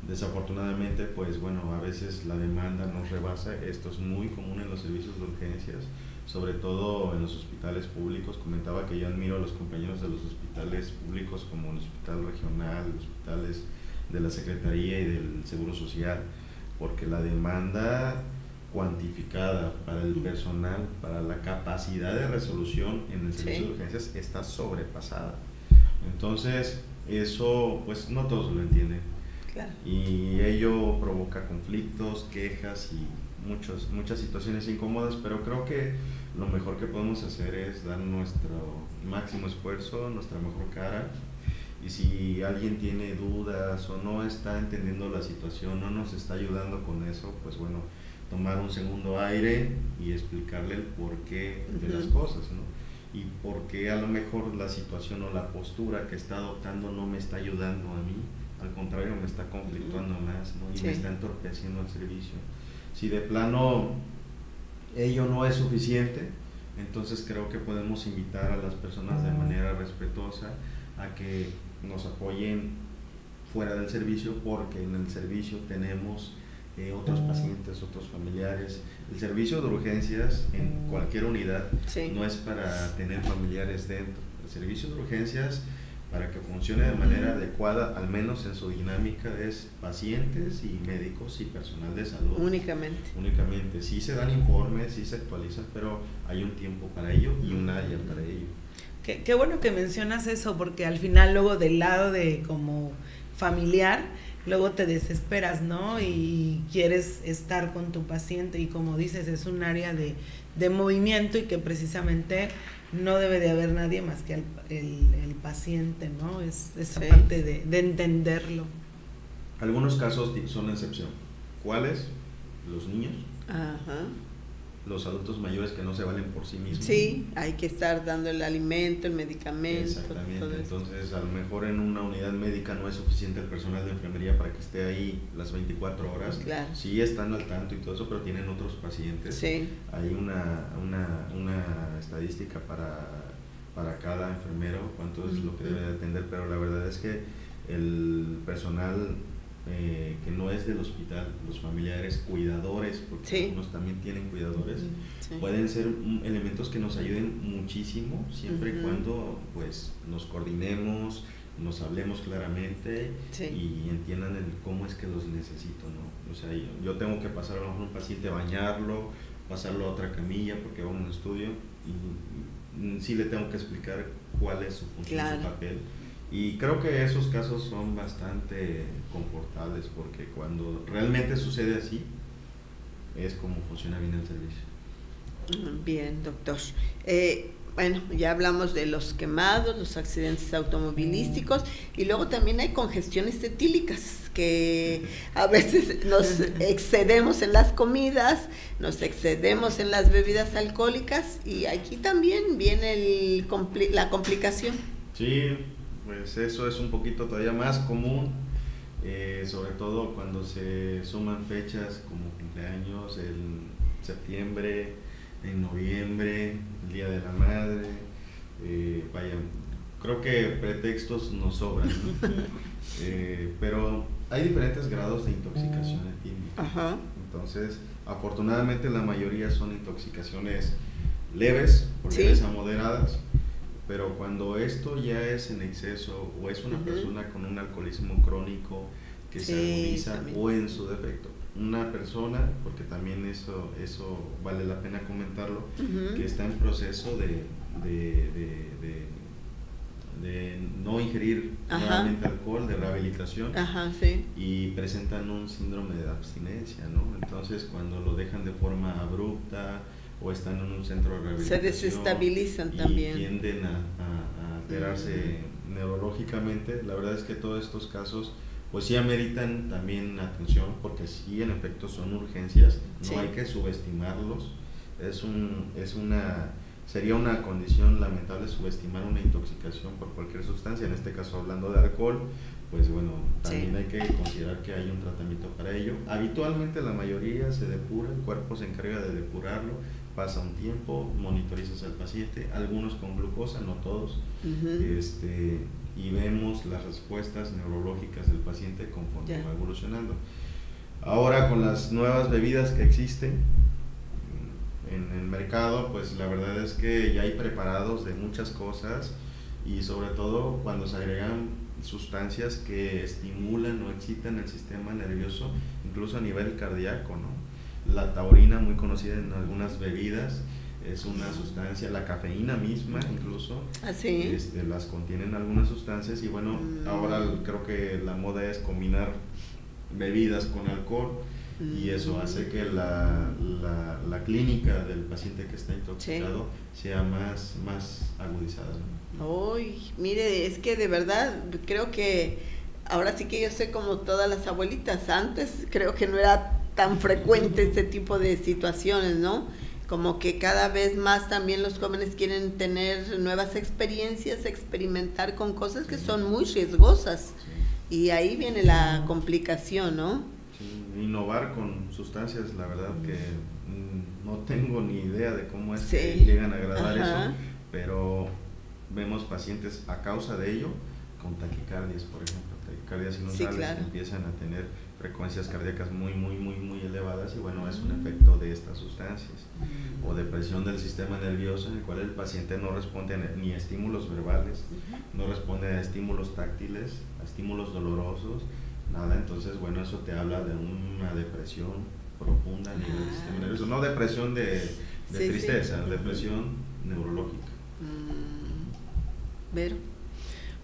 Desafortunadamente, pues bueno, a veces la demanda nos rebasa, esto es muy común en los servicios de urgencias, sobre todo en los hospitales públicos. Comentaba que yo admiro a los compañeros de los hospitales públicos como el Hospital Regional, los hospitales de la Secretaría y del Seguro Social, porque la demanda cuantificada para el personal, para la capacidad de resolución en el servicio de urgencias está sobrepasada. Entonces, eso pues no todos lo entienden. Claro. Y ello provoca conflictos, quejas y muchas situaciones incómodas, pero creo que lo mejor que podemos hacer es dar nuestro máximo esfuerzo, nuestra mejor cara, y si alguien tiene dudas o no está entendiendo la situación, no nos está ayudando con eso, pues bueno, tomar un segundo aire y explicarle el porqué de las cosas, ¿no? Y por qué a lo mejor la situación o la postura que está adoptando no me está ayudando a mí, al contrario me está conflictuando más, ¿no? Y me está entorpeciendo el servicio. Si de plano ello no es suficiente, entonces creo que podemos invitar a las personas de manera respetuosa a que nos apoyen fuera del servicio, porque en el servicio tenemos otros pacientes, otros familiares. El servicio de urgencias en cualquier unidad no es para tener familiares dentro. El servicio de urgencias, para que funcione de manera adecuada, al menos en su dinámica, es pacientes y médicos y personal de salud. Únicamente. Sí se dan informes, sí se actualizan, pero hay un tiempo para ello y un área para ello. Qué bueno que mencionas eso, porque al final luego del lado de como familiar, luego te desesperas, ¿no? Y quieres estar con tu paciente y como dices, es un área de movimiento y que precisamente no debe de haber nadie más que el paciente, ¿no? Es esa parte de entenderlo. Algunos casos son excepción. ¿Cuáles? Los niños. Los adultos mayores que no se valen por sí mismos. Sí, hay que estar dando el alimento, el medicamento. Exactamente, entonces a lo mejor en una unidad médica no es suficiente el personal de enfermería para que esté ahí las 24 horas. Claro. Sí están al tanto y todo eso, pero tienen otros pacientes. Sí. Hay una estadística para cada enfermero, cuánto es lo que debe de atender, pero la verdad es que el personal que no es del hospital, los familiares, cuidadores, porque algunos también tienen cuidadores, pueden ser elementos que nos ayuden muchísimo, siempre y cuando pues nos coordinemos, nos hablemos claramente y entiendan cómo es que los necesito, ¿no? O sea, yo tengo que pasar a lo mejor un paciente, bañarlo, pasarlo a otra camilla porque va a un estudio y sí le tengo que explicar cuál es su función, su papel. Y creo que esos casos son bastante confortables, porque cuando realmente sucede así, es como funciona bien el servicio. Bien, doctor. Bueno, ya hablamos de los quemados, los accidentes automovilísticos, y luego también hay congestiones etílicas, que a veces nos excedemos en las comidas, nos excedemos en las bebidas alcohólicas, y aquí también viene la complicación. Sí, pues eso es un poquito todavía más común, sobre todo cuando se suman fechas como cumpleaños, en septiembre, en noviembre, el Día de la Madre, vaya, creo que pretextos nos sobran, ¿no? Pero hay diferentes grados de intoxicación etílica. Entonces, afortunadamente la mayoría son intoxicaciones leves, por leves a moderadas. Pero cuando esto ya es en exceso o es una persona con un alcoholismo crónico que se agudiza, o en su defecto una persona, porque también eso vale la pena comentarlo, que está en proceso de no ingerir nuevamente alcohol, de rehabilitación, y presentan un síndrome de abstinencia, ¿no? Entonces cuando lo dejan de forma abrupta o están en un centro de rehabilitación, se desestabilizan también, tienden a alterarse neurológicamente. La verdad es que todos estos casos pues sí ameritan también atención, porque sí, en efecto son urgencias, no hay que subestimarlos. Sería una condición lamentable subestimar una intoxicación por cualquier sustancia, en este caso hablando de alcohol, pues bueno, también hay que considerar que hay un tratamiento para ello. Habitualmente la mayoría se depura, el cuerpo se encarga de depurarlo, pasa un tiempo, monitorizas al paciente, algunos con glucosa, no todos, y vemos las respuestas neurológicas del paciente conforme va evolucionando. Ahora, con las nuevas bebidas que existen en el mercado, pues la verdad es que ya hay preparados de muchas cosas, y sobre todo cuando se agregan sustancias que estimulan o excitan el sistema nervioso, incluso a nivel cardíaco, ¿no? La taurina, muy conocida en algunas bebidas, es una sustancia, la cafeína misma incluso, las contienen algunas sustancias, y bueno, ahora creo que la moda es combinar bebidas con alcohol, y eso hace que la clínica del paciente que está intoxicado sea más agudizada, ¿no? Uy, mire, es que de verdad creo que ahora sí que yo sé, como todas las abuelitas, antes creo que no era tan frecuente este tipo de situaciones, ¿no? Como que cada vez más también los jóvenes quieren tener nuevas experiencias, experimentar con cosas que son muy riesgosas, y ahí viene la complicación, ¿no? Sí, innovar con sustancias, la verdad que no tengo ni idea de cómo es que llegan a agradar eso, pero vemos pacientes a causa de ello con taquicardias, por ejemplo, taquicardias sinusales, que empiezan a tener frecuencias cardíacas muy elevadas, y bueno, es un efecto de estas sustancias, o depresión del sistema nervioso, en el cual el paciente no responde ni a estímulos verbales, no responde a estímulos táctiles, a estímulos dolorosos, nada. Entonces, bueno, eso te habla de una depresión profunda a nivel del sistema nervioso, no depresión de tristeza, depresión neurológica. Vero.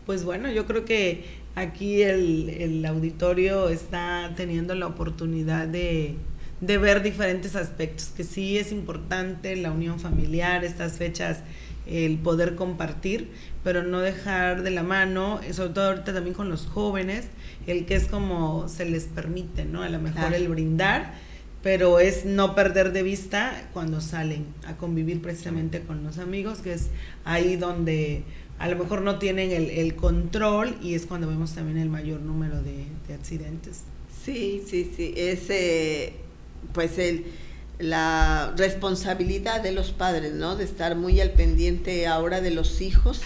Pues bueno, yo creo que aquí el auditorio está teniendo la oportunidad de ver diferentes aspectos, que sí es importante la unión familiar, estas fechas, el poder compartir, pero no dejar de la mano, sobre todo ahorita también con los jóvenes, el que es como se les permite, ¿no? A lo mejor el brindar, pero es no perder de vista cuando salen a convivir precisamente con los amigos, que es ahí donde a lo mejor no tienen el control, y es cuando vemos también el mayor número de accidentes. Sí, es pues la responsabilidad de los padres, ¿no? De estar muy al pendiente ahora de los hijos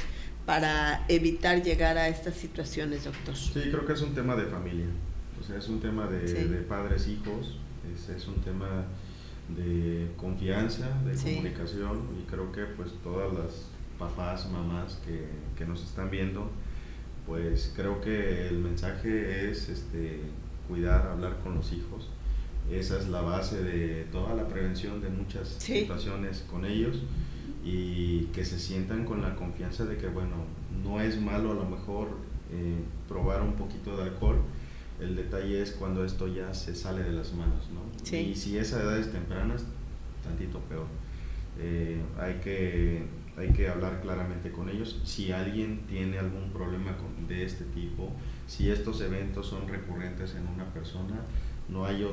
para evitar llegar a estas situaciones, doctor. Sí, creo que es un tema de familia, o sea, es un tema de padres, hijos, es un tema de confianza, de comunicación, y creo que pues todas las papás, mamás que nos están viendo, pues creo que el mensaje es cuidar, hablar con los hijos. Esa es la base de toda la prevención de muchas situaciones con ellos, y que se sientan con la confianza de que, bueno, no es malo a lo mejor probar un poquito de alcohol. El detalle es cuando esto ya se sale de las manos, ¿no? Y si esa edad es temprana, es tantito peor. Hay que hablar claramente con ellos. Si alguien tiene algún problema de este tipo, si estos eventos son recurrentes en una persona, no hay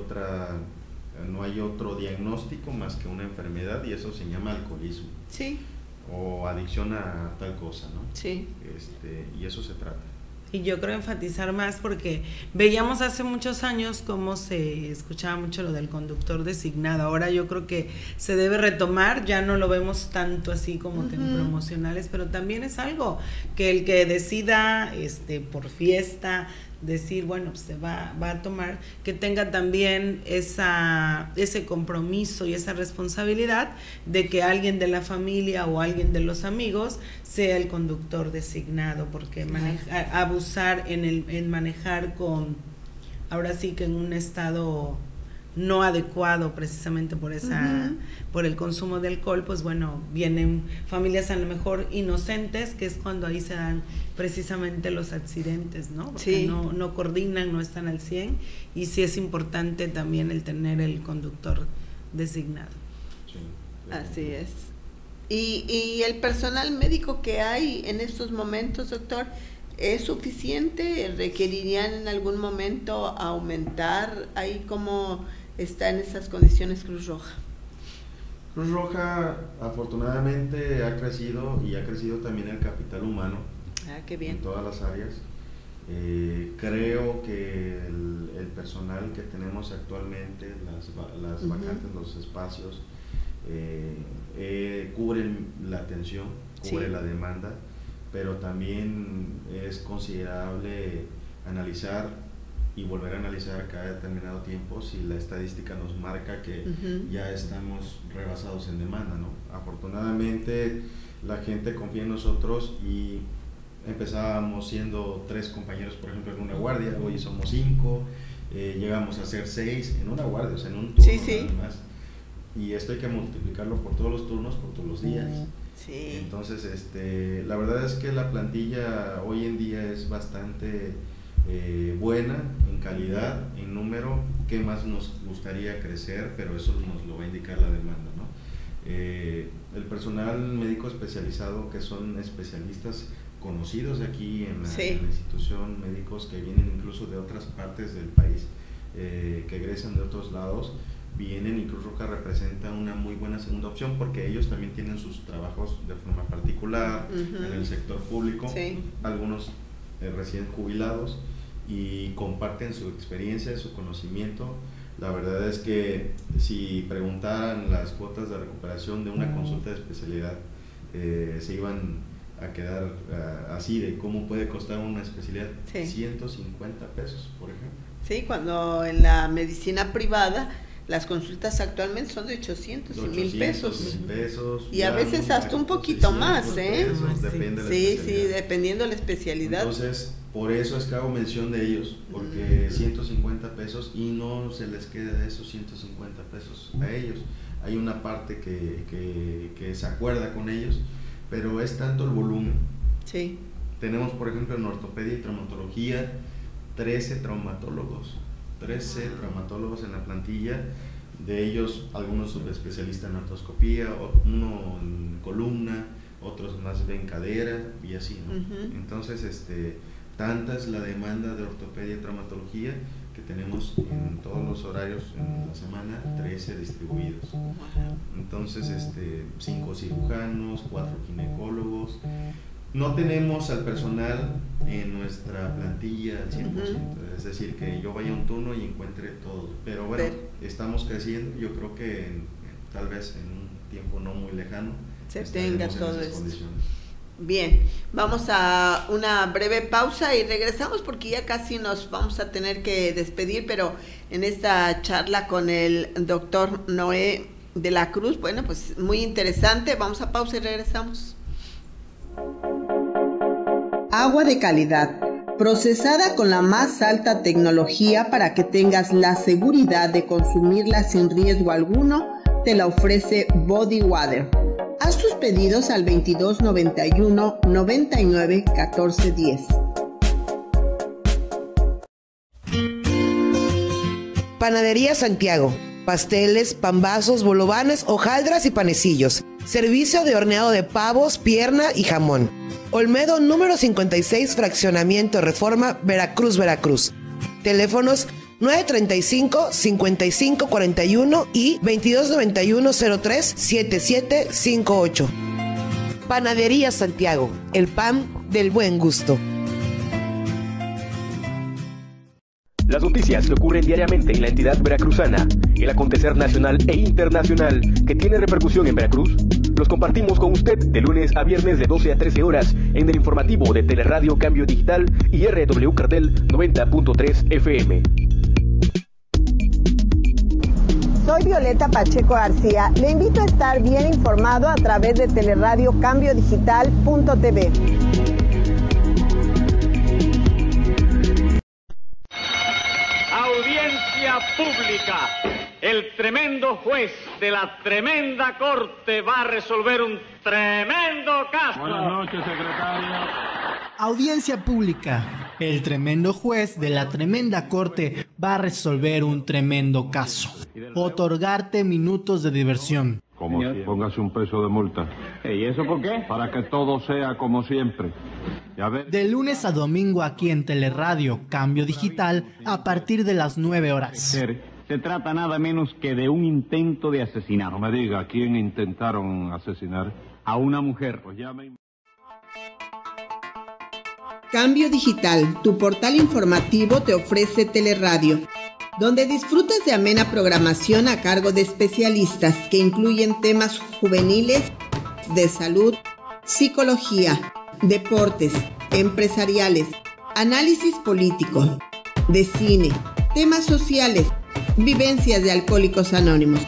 otro diagnóstico más que una enfermedad, y eso se llama alcoholismo. O adicción a tal cosa, ¿no? Y eso se trata. Y yo creo enfatizar más, porque veíamos hace muchos años cómo se escuchaba mucho lo del conductor designado. Ahora yo creo que se debe retomar, ya no lo vemos tanto así como que en promocionales, pero también es algo que el que decida por fiesta decir, bueno, pues se va a tomar, que tenga también ese compromiso y esa responsabilidad de que alguien de la familia o alguien de los amigos sea el conductor designado, porque abusar en manejar ahora sí que en un estado no adecuado, precisamente por por el consumo de alcohol, pues bueno, vienen familias a lo mejor inocentes, que es cuando ahí se dan precisamente los accidentes, ¿no? Porque no coordinan, no están al 100, y sí es importante también el tener el conductor designado. Así es. ¿Y el personal médico que hay en estos momentos, doctor, es suficiente? ¿Requerirían en algún momento aumentar? ¿Ahí cómo está en esas condiciones Cruz Roja? Cruz Roja afortunadamente ha crecido, y ha crecido también el capital humano. Qué bien. En todas las áreas. Creo que el personal que tenemos actualmente, las vacantes, los espacios, cubren la atención, cubre la demanda, pero también es considerable analizar y volver a analizar cada determinado tiempo si la estadística nos marca que ya estamos rebasados en demanda, ¿no? Afortunadamente la gente confía en nosotros, y empezábamos siendo 3 compañeros, por ejemplo, en una guardia, hoy somos 5, llegamos a ser 6 en una guardia, o sea, en un turno nada más, y esto hay que multiplicarlo por todos los turnos, por todos los días. Entonces, la verdad es que la plantilla hoy en día es bastante buena en calidad, en número. ¿Qué más nos gustaría crecer? Pero eso nos lo va a indicar la demanda, ¿no? El personal médico especializado, que son especialistas conocidos aquí en la institución, médicos que vienen incluso de otras partes del país, que egresan de otros lados, vienen, y Cruz Roja representa una muy buena segunda opción, porque ellos también tienen sus trabajos de forma particular en el sector público, algunos recién jubilados, y comparten su experiencia, su conocimiento. La verdad es que si preguntaran las cuotas de recuperación de una consulta de especialidad, se iban a quedar así, de cómo puede costar una especialidad, 150 pesos, por ejemplo. Sí, cuando en la medicina privada las consultas actualmente son de 800 y 1,000 pesos. Y a veces hasta un poquito más, depende de la especialidad. Dependiendo de la especialidad. Entonces, por eso es que hago mención de ellos, porque 150 pesos, y no se les queda de esos 150 pesos a ellos. Hay una parte que se acuerda con ellos, pero es tanto el volumen. Tenemos, por ejemplo, en ortopedia y traumatología, 13 traumatólogos en la plantilla, de ellos algunos subespecialistas en artroscopía, uno en columna, otros más en cadera y así, ¿no? Entonces, tanta es la demanda de ortopedia y traumatología que tenemos en todos los horarios en la semana, 13 distribuidos. Entonces, 5 cirujanos, 4 ginecólogos. No tenemos al personal en nuestra plantilla al 100%, es decir, que yo vaya a un turno y encuentre todo, pero bueno, estamos creciendo. Yo creo que tal vez en un tiempo no muy lejano se tenga todo esto. Bien, vamos a una breve pausa y regresamos, porque ya casi nos vamos a tener que despedir, pero en esta charla con el doctor Noé de la Cruz, bueno, pues muy interesante. Vamos a pausa y regresamos. Agua de calidad, procesada con la más alta tecnología para que tengas la seguridad de consumirla sin riesgo alguno, te la ofrece Body Water. Haz tus pedidos al 2291 99 14 10. Panadería Santiago. Pasteles, pambazos, bolovanes, hojaldras y panecillos. Servicio de horneado de pavos, pierna y jamón. Olmedo número 56, Fraccionamiento Reforma, Veracruz, Veracruz. Teléfonos 935-5541 y 2291-03-7758. Panadería Santiago, el pan del buen gusto. Las noticias que ocurren diariamente en la entidad veracruzana, el acontecer nacional e internacional que tiene repercusión en Veracruz, los compartimos con usted de lunes a viernes de 12 a 13 horas en el informativo de Teleradio Cambio Digital y RW Cartel 90.3 FM. Soy Violeta Pacheco García. Le invito a estar bien informado a través de Teleradio Cambio Digital.tv. Audiencia pública. El tremendo juez de la tremenda corte va a resolver un tremendo caso. Buenas noches, secretario. Audiencia pública. El tremendo juez de la tremenda corte va a resolver un tremendo caso. Otorgarte minutos de diversión. Como si póngase un peso de multa. ¿Y eso por qué? Para que todo sea como siempre. Ya ves. De lunes a domingo aquí en Teleradio Cambio Digital a partir de las 9 horas. Se trata nada menos que de un intento de asesinato. No me diga, ¿a quién intentaron asesinar? A una mujer. Pues ya me... Cambio Digital, tu portal informativo, te ofrece Teleradio, donde disfrutas de amena programación a cargo de especialistas que incluyen temas juveniles, de salud, psicología, deportes, empresariales, análisis político, de cine, temas sociales, vivencias de Alcohólicos Anónimos.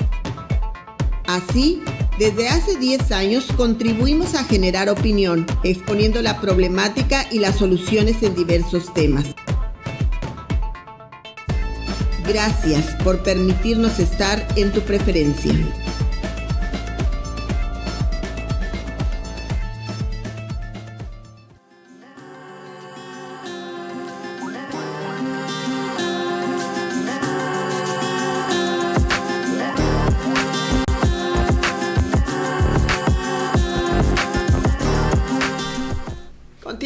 Así, desde hace 10 años contribuimos a generar opinión, exponiendo la problemática y las soluciones en diversos temas. Gracias por permitirnos estar en tu preferencia.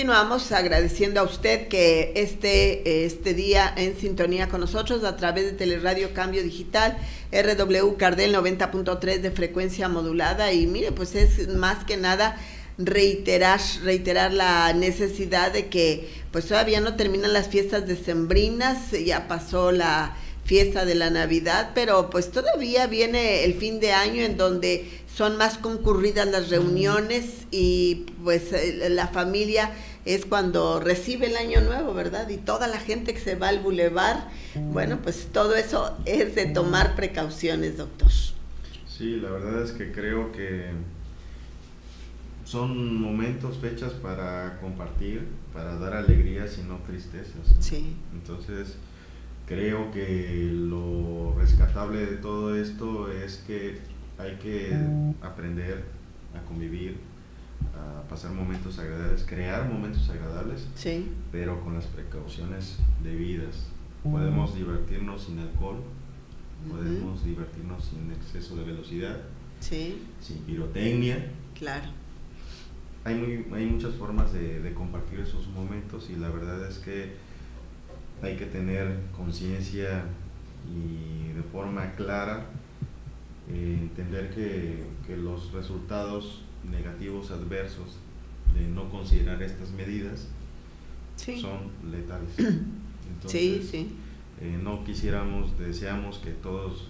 continuamos agradeciendo a usted que este día en sintonía con nosotros a través de Teleradio Cambio Digital, RW Cardel 90.3 de frecuencia modulada. Y mire, pues es más que nada reiterar la necesidad de que pues todavía no terminan las fiestas decembrinas, ya pasó la fiesta de la Navidad, pero pues todavía viene el fin de año en donde son más concurridas las reuniones y pues la familia es cuando recibe el año nuevo, ¿verdad? Y toda la gente que se va al bulevar, bueno, pues todo eso es de tomar precauciones, doctor. Sí, la verdad es que creo que son momentos, fechas para compartir, para dar alegrías y no tristezas, ¿no? Sí. Entonces, creo que lo rescatable de todo esto es que hay que aprender a convivir, a pasar momentos agradables, crear momentos agradables, sí, pero con las precauciones debidas. Podemos divertirnos sin alcohol, podemos divertirnos sin exceso de velocidad, sí, sin pirotecnia. Claro. Hay muchas formas de compartir esos momentos, y la verdad es que hay que tener conciencia y de forma clara entender que los resultados negativos adversos de no considerar estas medidas son letales. Entonces, no deseamos que todos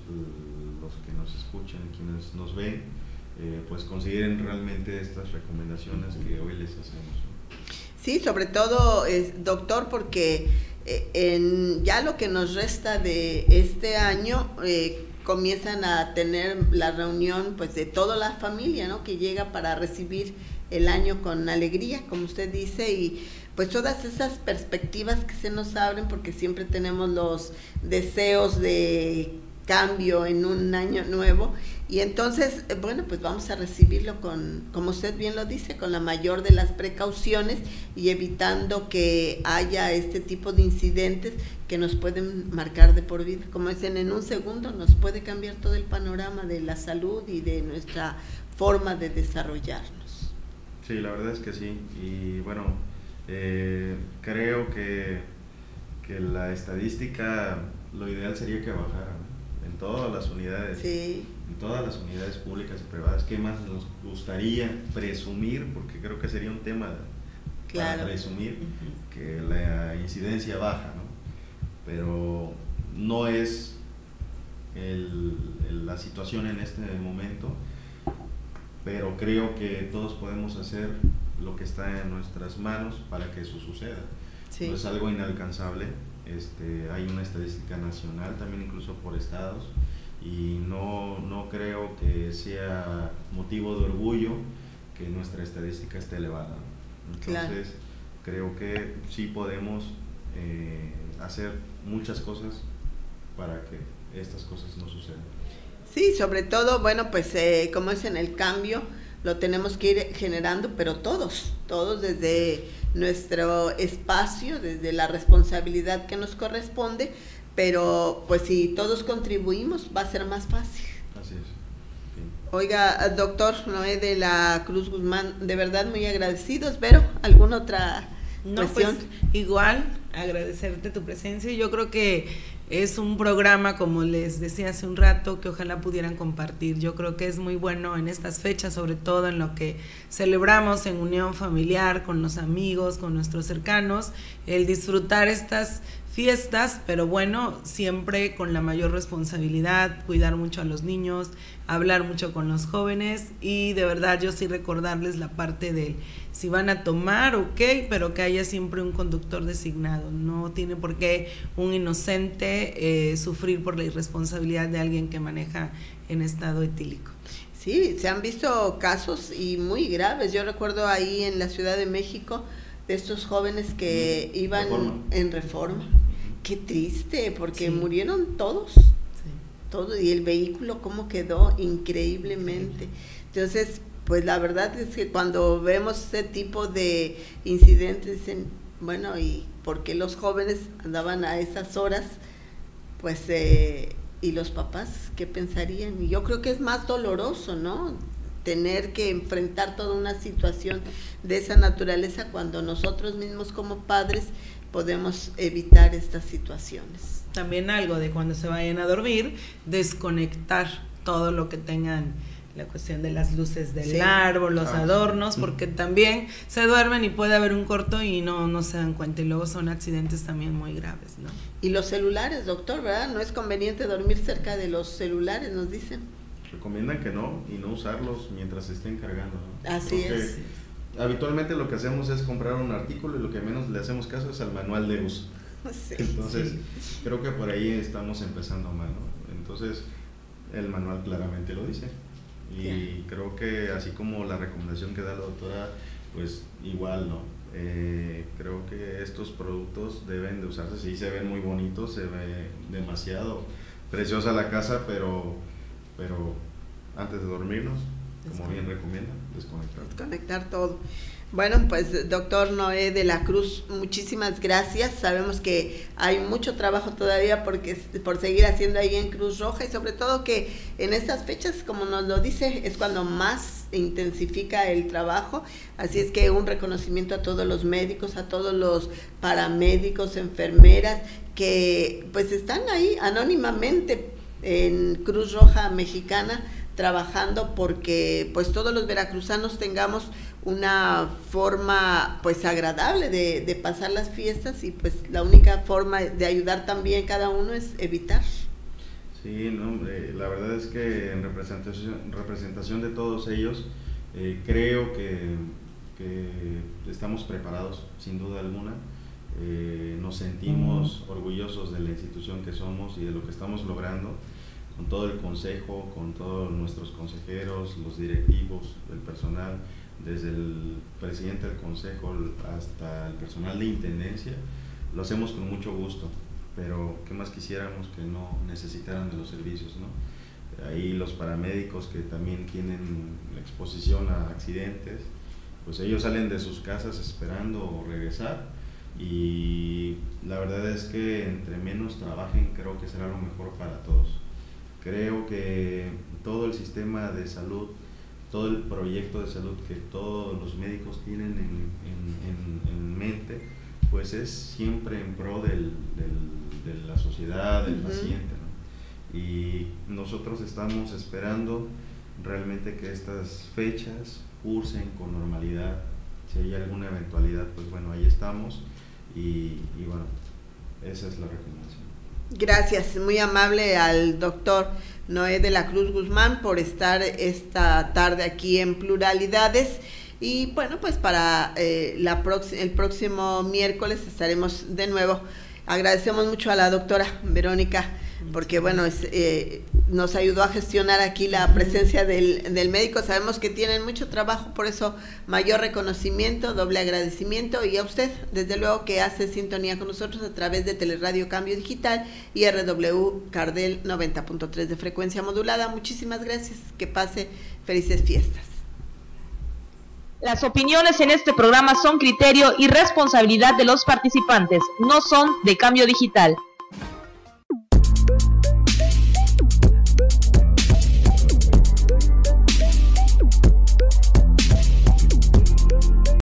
los que nos escuchan, quienes nos ven, pues consideren realmente estas recomendaciones que hoy les hacemos. Sí, sobre todo, doctor, porque ya lo que nos resta de este año, comienzan a tener la reunión pues de toda la familia, ¿no? Que llega para recibir el año con alegría, como usted dice, y pues todas esas perspectivas que se nos abren, porque siempre tenemos los deseos de cambio en un año nuevo, y entonces, bueno, pues vamos a recibirlo con, como usted bien lo dice, con la mayor de las precauciones y evitando que haya este tipo de incidentes que nos pueden marcar de por vida. Como dicen, en un segundo nos puede cambiar todo el panorama de la salud y de nuestra forma de desarrollarnos. Sí, la verdad es que sí, y bueno, creo que la estadística, lo ideal sería que bajara, ¿no? En todas las unidades, en todas las unidades públicas y privadas. ¿Qué más nos gustaría presumir? Porque creo que sería un tema para presumir, que la incidencia baja, ¿no? Pero no es la situación en este momento, pero creo que todos podemos hacer lo que está en nuestras manos para que eso suceda. No es algo inalcanzable. Hay una estadística nacional, también incluso por estados, y no creo que sea motivo de orgullo que nuestra estadística esté elevada. Entonces, creo que sí podemos hacer muchas cosas para que estas cosas no sucedan. Sí, sobre todo, bueno, pues como es en el cambio, lo tenemos que ir generando, pero todos desde nuestro espacio, desde la responsabilidad que nos corresponde, pero pues si todos contribuimos va a ser más fácil. Así es. Oiga, doctor Noé de la Cruz Guzmán, de verdad muy agradecidos. Vero, ¿alguna otra cuestión? Pues igual, agradecerte tu presencia. Yo creo que es un programa, como les decía hace un rato, que ojalá pudieran compartir. Yo creo que es muy bueno en estas fechas, sobre todo en lo que celebramos en unión familiar, con los amigos, con nuestros cercanos, el disfrutar estas fiestas, pero bueno, siempre con la mayor responsabilidad, cuidar mucho a los niños, hablar mucho con los jóvenes, y de verdad yo sí recordarles la parte de si van a tomar, ok, pero que haya siempre un conductor designado. No tiene por qué un inocente sufrir por la irresponsabilidad de alguien que maneja en estado etílico. Sí, se han visto casos y muy graves. Yo recuerdo ahí en la Ciudad de México de estos jóvenes que iban en Reforma. Qué triste, porque murieron todos, todos, y el vehículo cómo quedó increíblemente. Entonces, pues la verdad es que cuando vemos ese tipo de incidentes, dicen, bueno, ¿y por qué los jóvenes andaban a esas horas? Pues, y los papás, ¿qué pensarían? Y yo creo que es más doloroso, ¿no? tener que enfrentar toda una situación de esa naturaleza cuando nosotros mismos como padres podemos evitar estas situaciones. También algo de cuando se vayan a dormir, desconectar todo lo que tengan, la cuestión de las luces del árbol, los adornos, porque también se duermen y puede haber un corto y no se dan cuenta, y luego son accidentes también muy graves, ¿no? Y los celulares, doctor, ¿verdad? No es conveniente dormir cerca de los celulares, nos dicen. Recomiendan que no, y no usarlos mientras se estén cargando, ¿no? Así es. Habitualmente lo que hacemos es comprar un artículo y lo que menos le hacemos caso es al manual de uso. Sí, entonces, creo que por ahí estamos empezando mal, ¿no? Entonces, el manual claramente lo dice. Y creo que así como la recomendación que da la doctora, pues igual, ¿no? Creo que estos productos deben de usarse, sí se ven muy bonitos, se ve demasiado preciosa la casa, pero antes de dormirnos, como bien recomienda, desconectar todo. Bueno, pues doctor Noé de la Cruz, muchísimas gracias. Sabemos que hay mucho trabajo todavía por seguir haciendo ahí en Cruz Roja, y sobre todo que en estas fechas, como nos lo dice, es cuando más intensifica el trabajo. Así es que un reconocimiento a todos los médicos, a todos los paramédicos, enfermeras que pues están ahí anónimamente en Cruz Roja Mexicana trabajando porque pues todos los veracruzanos tengamos una forma pues agradable de pasar las fiestas, y pues la única forma de ayudar también cada uno es evitar. Sí, no, la verdad es que en representación de todos ellos, creo que estamos preparados sin duda alguna. Nos sentimos orgullosos de la institución que somos y de lo que estamos logrando, con todo el consejo, con todos nuestros consejeros, los directivos, el personal, desde el presidente del consejo hasta el personal de intendencia. Lo hacemos con mucho gusto, pero qué más quisiéramos que no necesitaran de los servicios, ¿no? Ahí los paramédicos que también tienen exposición a accidentes, pues ellos salen de sus casas esperando regresar, y la verdad es que entre menos trabajen, creo que será lo mejor para todos. Creo que todo el sistema de salud, todo el proyecto de salud que todos los médicos tienen en mente, pues es siempre en pro de la sociedad, del paciente, ¿no? Y nosotros estamos esperando realmente que estas fechas cursen con normalidad. Si hay alguna eventualidad, pues bueno, ahí estamos, y bueno, esa es la recomendación. Gracias, muy amable al doctor Noé de la Cruz Guzmán por estar esta tarde aquí en Pluralidades. Y bueno, pues para el próximo miércoles estaremos de nuevo. Agradecemos mucho a la doctora Verónica porque bueno, nos ayudó a gestionar aquí la presencia del médico. Sabemos que tienen mucho trabajo, por eso mayor reconocimiento, doble agradecimiento, y a usted, desde luego, que hace sintonía con nosotros a través de Teleradio Cambio Digital y RW Cardel 90.3 de frecuencia modulada. Muchísimas gracias, que pase felices fiestas. Las opiniones en este programa son criterio y responsabilidad de los participantes, no son de Cambio Digital.